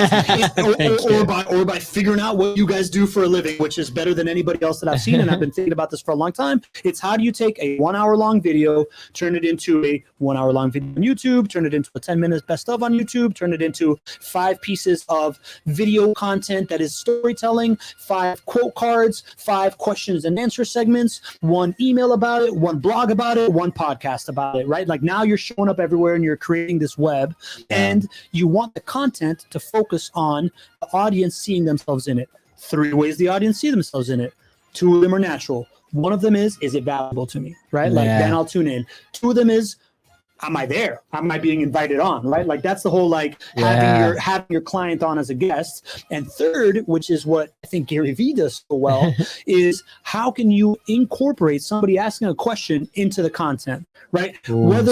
or by figuring out what you guys do for a living, which is better than anybody else that I've seen. And I've been thinking about this for a long time. It's how do you take a 1 hour long video, turn it into a 1 hour long video on YouTube, turn it into a 10 minutes best of on YouTube, turn it into 5 pieces of video content that is storytelling, 5 quote cards, 5 questions and answer segments, 1 email about it, 1 blog about it, 1 podcast about it, right? Like now you're showing up everywhere and you're creating this web, and you want the content to focus on the audience seeing themselves in it. 3 ways the audience see themselves in it. 2 of them are natural. One of them is it valuable to me, right? Like then I'll tune in. 2 of them is, am I there? Am I being invited on, right? Like that's the whole like having your client on as a guest. And third, which is what I think Gary Vee does so well, is how can you incorporate somebody asking a question into the content, right? Ooh, whether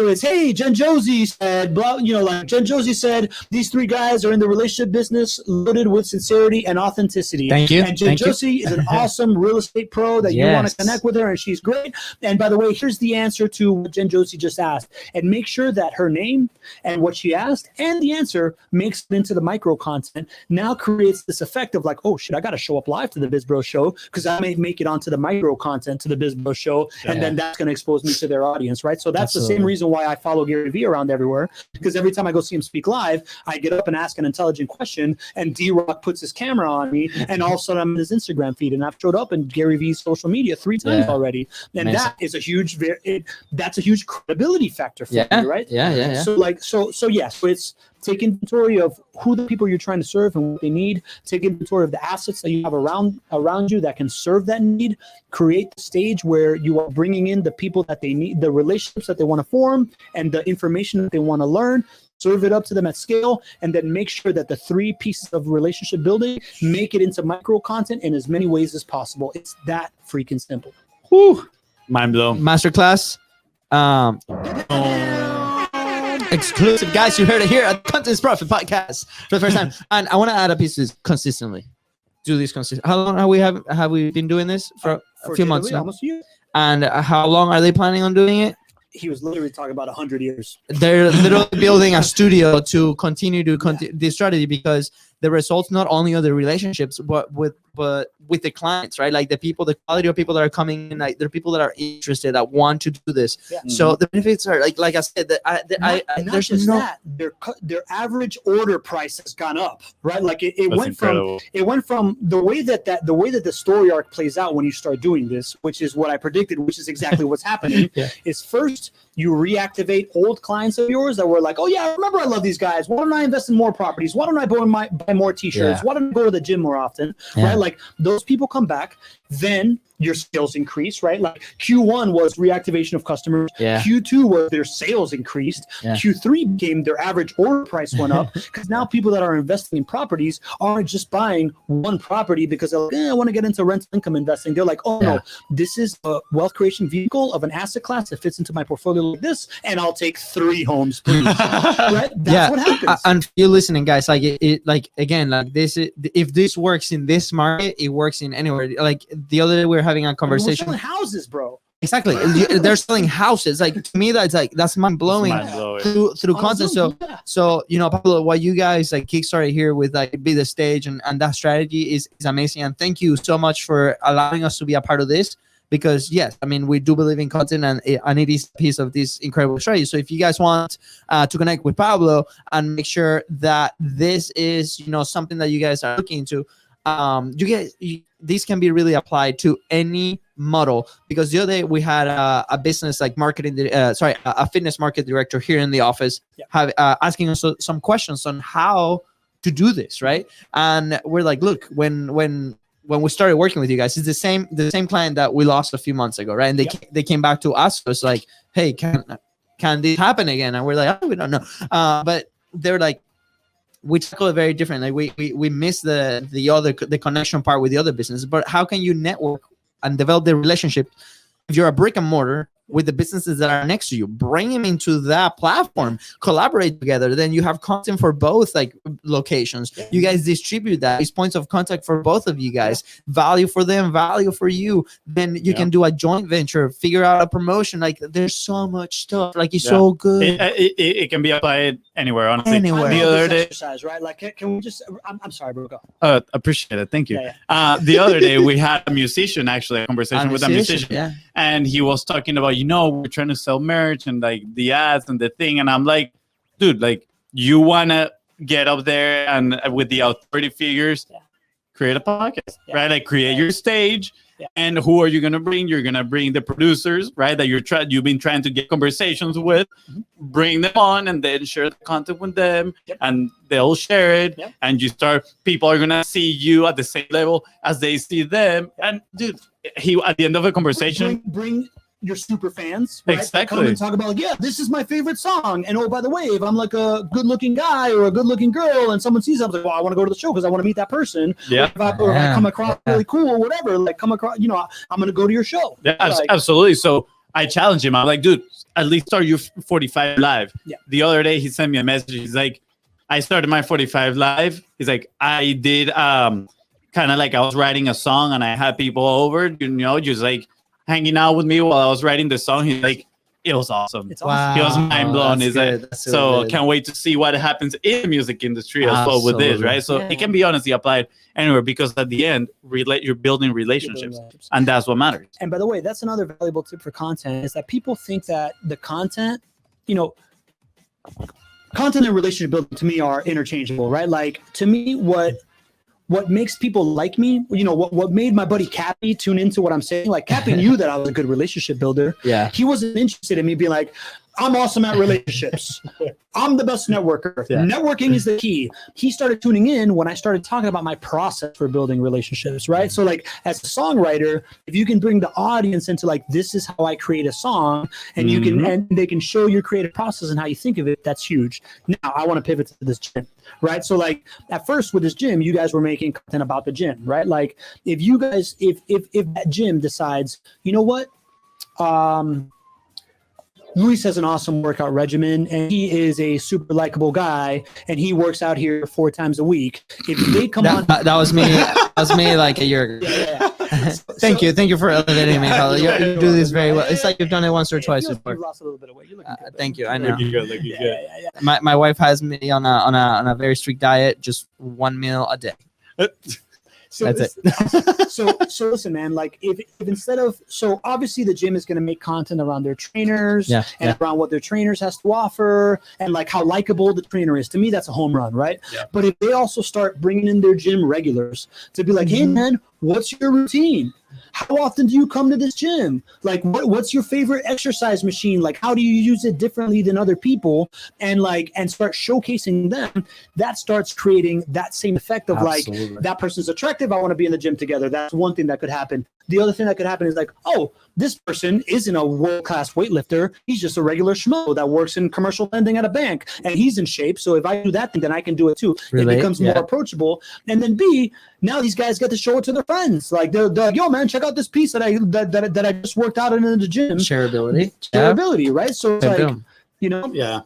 it's hey, Jen Josie said blah, like Jen Josie said these 3 guys are in the relationship business loaded with sincerity and authenticity. Thank you. And Jen Josie is an awesome real estate pro that you want to connect with her, and she's great. And by the way, here's the answer to what Jen Josie just asked, and make sure that her name and what she asked and the answer makes it into the micro content. Now creates this effect of like, oh shit, I got to show up live to the Biz Bro show because I may make it onto the micro content to the Biz Bro show, and then that's going to expose me to their audience, right? So that's the same reason why I follow Gary Vee around everywhere, because every time I go see him speak live, I get up and ask an intelligent question, and D-Rock puts his camera on me, and all of a sudden I'm in his Instagram feed, and I've showed up in Gary Vee's social media 3 times already, and that is a huge that's a huge credibility factor for you, right? So it's take inventory of who the people you're trying to serve and what they need. Take inventory of the assets that you have around you that can serve that need. Create the stage where you are bringing in the people that they need, the relationships that they want to form, and the information that they want to learn. Serve it up to them at scale, and then make sure that the 3 pieces of relationship building make it into micro content in as many ways as possible. It's that freaking simple. Whew. Mind blown. Masterclass. Exclusive, guys. You heard it here at Content is Profit podcast for the first time. And I want to add a piece of consistently. Do this consistently. How long have we been doing this? For a few months now. Almost a year. And how long are they planning on doing it? He was literally talking about 100 years. They're literally building a studio to continue this strategy, because the results not only of the relationships, but with the clients, right? Like the quality of people that are coming in, like there are people that are interested, that want to do this. Yeah. So the benefits are like I said, their average order price has gone up, right? Like it went from the way that the story arc plays out when you start doing this, which is what I predicted, which is exactly what's happening. Is first you reactivate old clients of yours that were like, oh yeah, I remember, I love these guys. Why don't I invest in more properties? Why don't I buy more t-shirts? Why don't I go to the gym more often? Right? Like those people come back, then your sales increase, right? Like Q1 was reactivation of customers. Q2 was their sales increased. Q3 became their average order price went up, because now people that are investing in properties aren't just buying one property because they're like, I want to get into rental income investing. They're like, oh no, this is a wealth creation vehicle of an asset class that fits into my portfolio like this, and I'll take 3 homes, please. Right? That's what happens. And you're listening, guys. Like this is, if this works in this market, it works in anywhere. Like the other day we were having a conversation. We're selling houses, bro. Exactly. They're selling houses. Like to me, that's mind blowing through content. So Pablo, what you guys like kickstarted here with like Be the Stage and that strategy is amazing. And thank you so much for allowing us to be a part of this. Because yes, I mean, we do believe in content, and it is a piece of this incredible strategy. So if you guys want to connect with Pablo and make sure that this is something that you guys are looking into, this can be really applied to any model. Because the other day we had a business like a fitness market director here in the office asking us some questions on how to do this, right? And we're like, look, when we started working with you guys, it's the same client that we lost a few months ago, right? And they came back to us. So it's like, hey, can this happen again? And we're like, oh, we don't know. But they're like, we tackle it very differently. We miss the connection part with the other business. But how can you network and develop the relationship if you're a brick and mortar with the businesses that are next to you? Bring them into that platform, collaborate together. Then you have content for both like locations. You guys distribute that. It's points of contact for both of you guys. Value for them, value for you. Then you can do a joint venture, figure out a promotion. Like there's so much stuff. Like it's so good. It can be applied anywhere, honestly. Anywhere. The other day, exercise, right? Like, can we just? I'm sorry, bro. Go. Appreciate it. Thank you. The other day we had a musician, actually, a conversation with a musician, and he was talking about, we're trying to sell merch and like the ads and the thing, and I'm like, dude, like you wanna get up there and with the authority figures, create a podcast, right? Like create your stage And who are you going to bring? You're going to bring the producers, right? That you've been trying to get conversations with, bring them on, and then share the content with them, and they'll share it. And people are going to see you at the same level as they see them. And dude, at the end of a conversation, bring your super fans, right? Exactly. Come and talk about, like, yeah, this is my favorite song. And oh, by the way, if I'm like a good looking guy or a good looking girl and someone sees something, well, I want to go to the show because I want to meet that person. Yeah. Or if I come across really cool or whatever, like come across, I'm going to go to your show. Yeah, like, absolutely. So I challenge him. I'm like, dude, at least start your 45 live. Yeah. The other day he sent me a message. He's like, I started my 45 live. He's like, I did kind of like I was writing a song and I had people over, just like hanging out with me while I was writing the song. He's like, it was awesome. It's awesome. He was mind blown. He's like, so good. can't wait to see what happens in the music industry as well with this, right? So it can be honestly applied anywhere because at the end, you're building relationships, and that's what matters. And by the way, that's another valuable tip for content is that people think that the content, content and relationship building to me are interchangeable, right? Like to me, what makes people like me, what made my buddy Cappy tune into what I'm saying, like Cappy knew that I was a good relationship builder. Yeah. He wasn't interested in me being like, I'm awesome at relationships. I'm the best networker. Yeah. Networking is the key. He started tuning in when I started talking about my process for building relationships, right? So like as a songwriter, if you can bring the audience into like, this is how I create a song, and you can, and they can show your creative process and how you think of it, that's huge. Now I want to pivot to this gym, right? So like at first with this gym, you guys were making content about the gym, right? Like if you guys, if that gym decides, you know what, Luis has an awesome workout regimen, and he is a super likable guy, and he works out here 4 times a week. If they come on, that was me. That was me like a year ago. Thank you for elevating me, Pablo. You do this very well. It's like you've done it once or twice before. You lost a little bit of weight. You're looking good, Thank you. I know. Looking good. My wife has me on a very strict diet, just 1 meal a day. So That's it. so listen, man, like if instead of, so obviously the gym is going to make content around their trainers and around what their trainers has to offer and like how likable the trainer is. To me, that's a home run, right? Yeah. But if they also start bringing in their gym regulars to be like, hey man, what's your routine? How often do you come to this gym? Like, what's your favorite exercise machine? Like, how do you use it differently than other people? And start showcasing them. That starts creating that same effect of Absolutely. Like, that person's attractive. I want to be in the gym together. That's one thing that could happen. The other thing that could happen is like, oh, this person isn't a world-class weightlifter. He's just a regular schmo that works in commercial lending at a bank, and he's in shape. So if I do that thing, then I can do it too. Relate, it becomes more approachable. And then B, now these guys get to show it to their friends. Like they're like, yo, man, check out this piece that I just worked out in the gym. Shareability, right? So it's like, Yeah.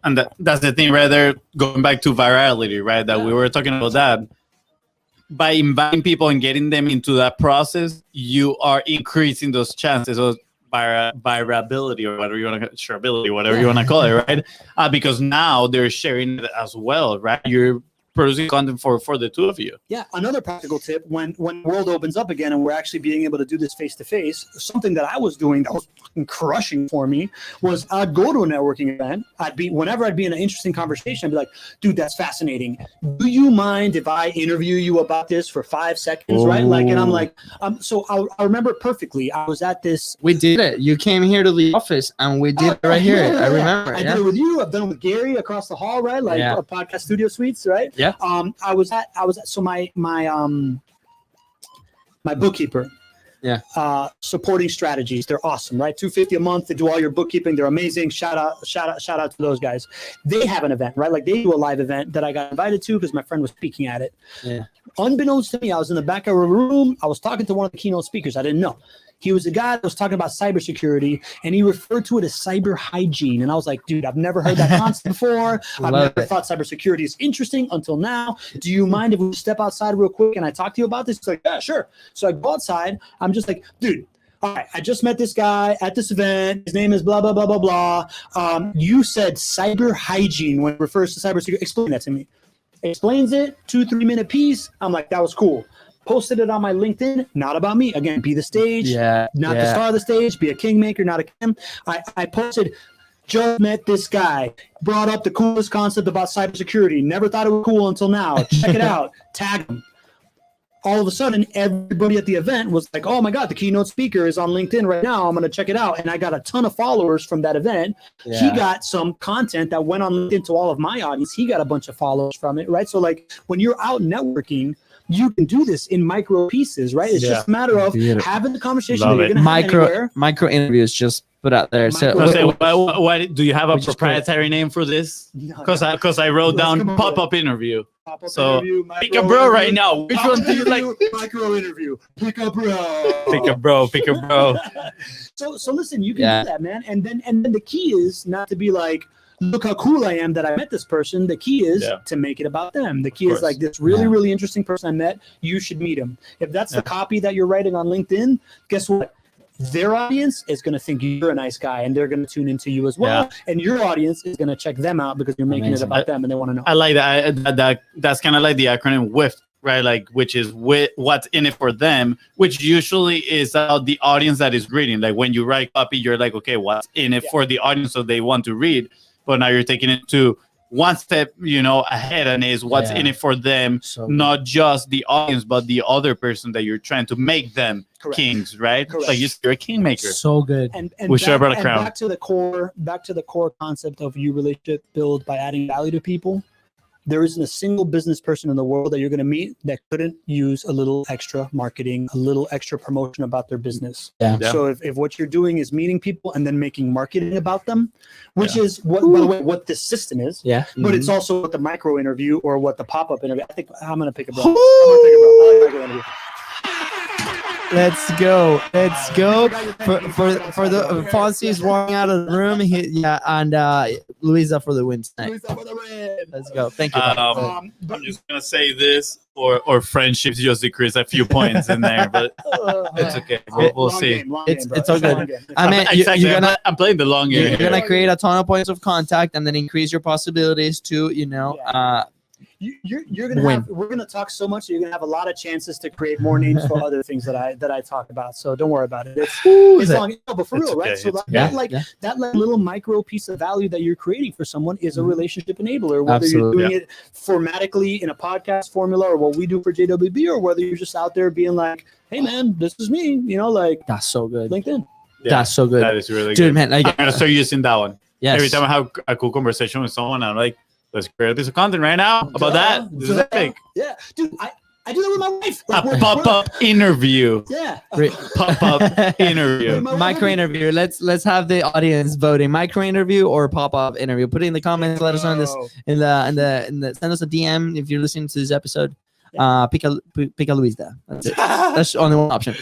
And that's the thing right there, going back to virality, right? That we were talking about that. By inviting people and getting them into that process, you are increasing those chances of virability or whatever you want to shareability, whatever you want to call it, right? Because now they're sharing it as well, right? You're producing content for the two of you. Yeah, another practical tip, when the world opens up again and we're actually being able to do this face-to-face, something that I was doing that was fucking crushing for me was I'd go to a networking event. Whenever I'd be in an interesting conversation, I'd be like, dude, that's fascinating. Do you mind if I interview you about this for 5 seconds, right? Like, and I'm like, so I remember perfectly. I was at this. We did it. You came here to the office and we did it right here. I remember. I did it with you. I've done it with Gary across the hall, right? Like podcast studio suites, right? Yeah. I was at so my bookkeeper. Yeah. Supporting strategies. They're awesome, right? $250 a month. They do all your bookkeeping. They're amazing. Shout out to those guys. They have an event, right? Like they do a live event that I got invited to because my friend was speaking at it. Yeah. Unbeknownst to me, I was in the back of a room. I was talking to one of the keynote speakers. I didn't know. He was a guy that was talking about cybersecurity, and he referred to it as cyber hygiene. And I was like, dude, I've never heard that concept before. I've never thought cybersecurity is interesting until now. Do you mind if we step outside real quick and I talk to you about this? He's like, yeah, sure. So I go outside. I'm just like, dude, all right, I just met this guy at this event. His name is blah, blah, blah, blah, blah. You said cyber hygiene when it refers to cybersecurity. Explain that to me. Explains it, 2-3 minute piece. I'm like, that was cool. Posted it on my LinkedIn. Not about me. Again, be the stage. Not the star of the stage. Be a kingmaker, not a Kim. I posted, just met this guy. Brought up the coolest concept about cybersecurity. Never thought it was cool until now. Check it out. Tag him. all of a sudden, everybody at the event was like, oh my God, the keynote speaker is on LinkedIn right now. I'm going to check it out. And I got a ton of followers from that event. Yeah. He got some content that went on LinkedIn to all of my audience. He got a bunch of followers from it, right? So like when you're out networking, you can do this in micro pieces, right? It's just a matter of having the conversation that you're going to have anywhere. Micro interviews just put out there. What do you have a proprietary name for this? Because I wrote down pop-up interview. So pick a bro right now. Which one do you like? Micro interview. Pick a bro. Pick a bro. Pick a bro. So listen, you can do that, man. And then the key is not to be like, look how cool I am that I met this person. The key is to make it about them. The key is like this really interesting person I met. You should meet him. If that's the copy that you're writing on LinkedIn, guess what? Their audience is going to think you're a nice guy, and they're going to tune into you as well. And your audience is going to check them out because you're making it about them, and they want to know. I like that. That's kind of like the acronym WIFT, right? Like, which is what's in it for them, which usually is the audience that is reading. Like when you write copy, you're like, okay, what's in it for the audience so they want to read? But now you're taking it to one step, ahead, and is what's in it for them, not just the audience, but the other person that you're trying to make them kings, right? Correct. Like you're a kingmaker. So good. And we should have brought a crown. Back to the core concept of you relationship build by adding value to people. There isn't a single business person in the world that you're going to meet that couldn't use a little extra marketing, a little extra promotion about their business. Yeah. So if what you're doing is meeting people and then making marketing about them, which is what, by the way, what this system is. Yeah. But it's also what the micro interview or what the pop-up interview. I think I'm going to pick a bro. I'm going to pick a bro. I like micro interview. Let's go. For the Fonzie's walking out of the room. And Luisa for the win tonight. Let's go. Thank you. I'm just gonna say this, or friendships just decrease a few points in there, but it's okay. We'll see. It's all good. I mean, I'm playing the long game. You're gonna create a ton of points of contact and then increase your possibilities to You're gonna win. We're gonna talk so much. You're gonna have a lot of chances to create more names for other things that I talk about. So don't worry about it. It's long, but for real, right? So that little micro piece of value that you're creating for someone is a relationship enabler. Whether you're doing it formatically in a podcast formula, or what we do for JWB, or whether you're just out there being like, "Hey, man, this is me." That's so good. LinkedIn. That's so good. That is really Dude, good. man, like, I'm gonna start using that one. Yes. Every time I have a cool conversation with someone, I'm like, let's create a piece of content right now about that. This is epic. Yeah, dude, I do that with my wife. A pop-up interview. Yeah. Pop-up interview. Micro interview. Let's have the audience voting. Micro interview or pop-up interview. Put it in the comments. Let us know in the send us a DM if you're listening to this episode. Pick a Luisa. That's it. That's only one option.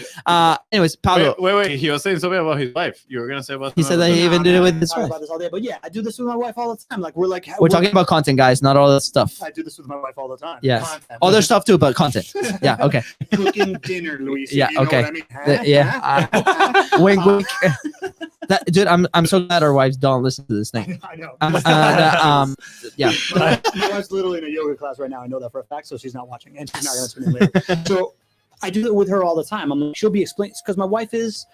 Anyways, Pablo. Wait. He was saying something about his wife. You were gonna say about. He said that he even did it with his wife. About this all day, but yeah, I do this with my wife all the time. Like we're talking about content, guys, not all that stuff. I do this with my wife all the time. Yes. Content. Other stuff too, but content. Yeah. Okay. Cooking dinner, Luisa. Yeah. You know Okay. what I mean? Wink, wink. Dude, I'm so glad our wives don't listen to this thing. I know. Yeah. My wife's literally in a yoga class right now. I know that for a fact, so she's not watching, and she's not going to tune in later. So I do it with her all the time. I'm like, she'll be explaining because my wife is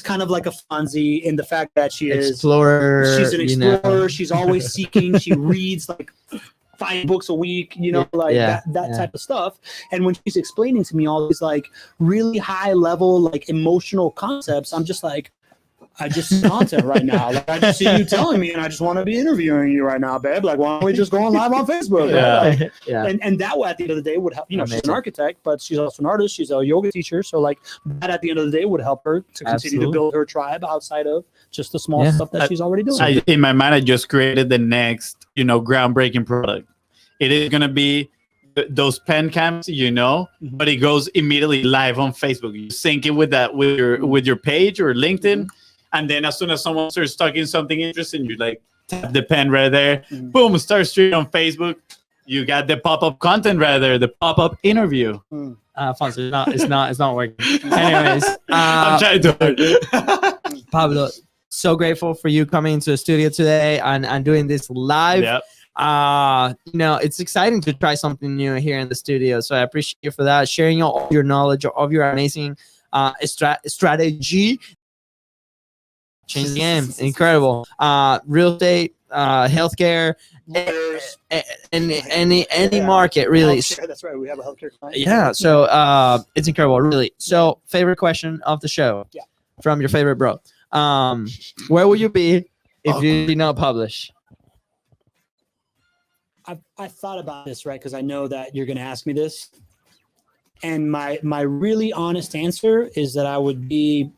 kind of like a Fonzie in the fact that she is explorer. She's an explorer. She's always seeking. She reads like 5 books a week, that type of stuff. And when she's explaining to me all these like really high level, like emotional concepts, I'm just like, I just see content right now. Like I just see you telling me, and I just want to be interviewing you right now, babe. Like, why don't we just go on live on Facebook? And that way, at the end of the day, would help. She's an architect, but she's also an artist. She's a yoga teacher, so like that at the end of the day would help her to continue to build her tribe outside of just the small stuff that she's already doing. In my mind, I just created the next, groundbreaking product. It is gonna be those pen cams, but it goes immediately live on Facebook. You sync it with your page or LinkedIn. And then as soon as someone starts talking something interesting, you like tap the pen right there. Boom, start streaming on Facebook. You got the pop-up content right there, the pop-up interview. Fonso, it's not working. Anyways, I'm trying to Pablo, so grateful for you coming into the studio today and doing this live. Yep. It's exciting to try something new here in the studio. So I appreciate you for that, sharing all your knowledge of your amazing strategy Change the game. Incredible. Real estate, healthcare, any market really. Healthcare, that's right. We have a healthcare client. Yeah. So it's incredible, really. So favorite question of the show from your favorite bro. Where would you be if you did not publish? I thought about this, right? Because I know that you're going to ask me this. And my really honest answer is that I would be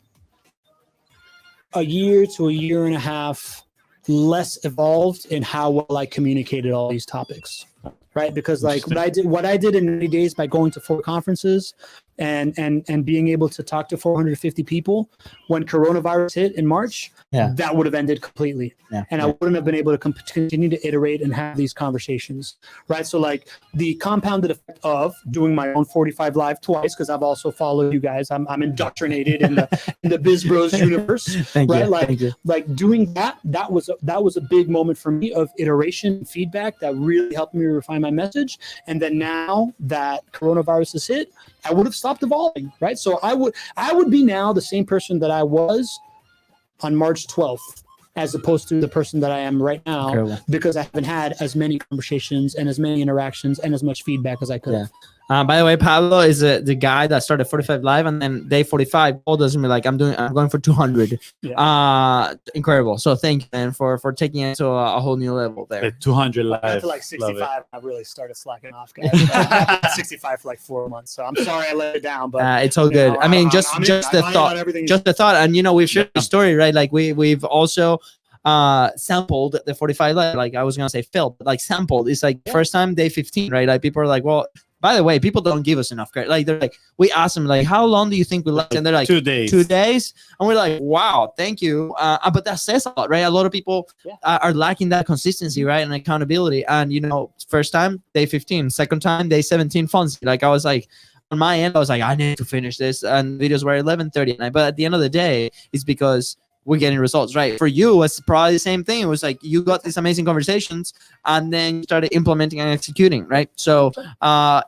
a year to a year and a half less evolved in how well I communicated all these topics, right? Because like what I did in 90 days by going to 4 conferences and being able to talk to 450 people when coronavirus hit in March, that would have ended completely. And I wouldn't have been able to continue to iterate and have these conversations, right? So like the compounded effect of doing my own 45 Live twice, because I've also followed you guys. I'm indoctrinated in the Biz Bros universe, right? Like doing that was a big moment for me of iteration and feedback that really helped me refine my message. And then now that coronavirus has hit, I would have stopped evolving, right? So I would be now the same person that I was on March 12th, as opposed to the person that I am right now. Incredible. Because I haven't had as many conversations and as many interactions and as much feedback as I could have. By the way, Pablo is the guy that started 45 Live, and then day 45 told us me like I'm going for 200. Incredible. So thank you, man, for taking it to a whole new level there. The 200 Live. I got to like 65. I really started slacking off, guys. I've been 65 for like 4 months, so I'm sorry I let it down. But it's all good. I mean, just the thought, and we've shared the story, right? Like we've also sampled the 45 Live. Like I was gonna say filled, but like sampled. It's like first time day 15, right? Like people are like, well. By the way, people don't give us enough credit. Like they're like, we ask them like, how long do you think we last? And they're like, 2 days. 2 days, and we're like, wow, thank you. But that says a lot, right? A lot of people are lacking that consistency, right, and accountability. And first time day 15, second time day 17, fancy. Like I was like, on my end, I was like, I need to finish this, and videos were 11:30 at night. But at the end of the day, it's because we're getting results, right? For you, it's probably the same thing. It was like you got these amazing conversations and then you started implementing and executing, right? So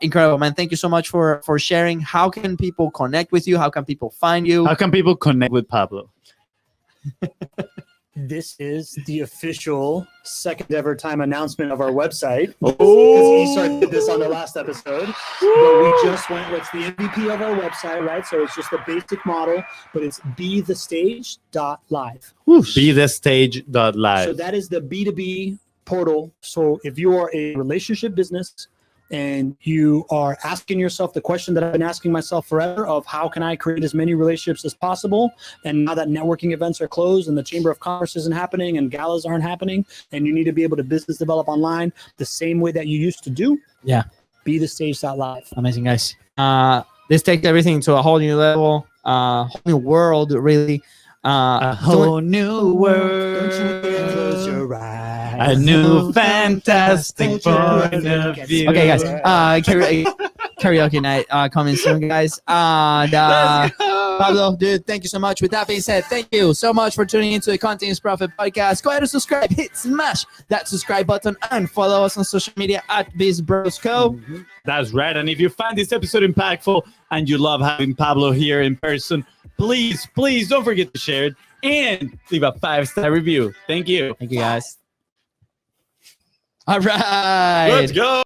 incredible, man. Thank you so much for sharing. How can people connect with you? How can people find you? How can people connect with Pablo? This is the official second ever time announcement of our website. Oh, because he started this on the last episode. But we just went with the MVP of our website, right? So it's just a basic model, but it's bethestage.live. Bethestage.live. So that is the B2B portal. So if you are a relationship business and you are asking yourself the question that I've been asking myself forever of how can I create as many relationships as possible? And now that networking events are closed and the Chamber of Commerce isn't happening and galas aren't happening, and you need to be able to business develop online the same way that you used to do. Bethestage.live. Amazing, guys. This takes everything to a whole new level, whole new world, really. A whole new world. Don't you close your eyes. A new fantastic point of view. Okay, guys. Karaoke night coming soon, guys. And Pablo, dude, thank you so much. With that being said, thank you so much for tuning into the Content is Profit podcast. Go ahead and subscribe. Smash that subscribe button and follow us on social media at BizBrosCo. That's right. And if you find this episode impactful and you love having Pablo here in person, please don't forget to share it and leave a 5-star review. Thank you. Thank you, guys. All right. Let's go.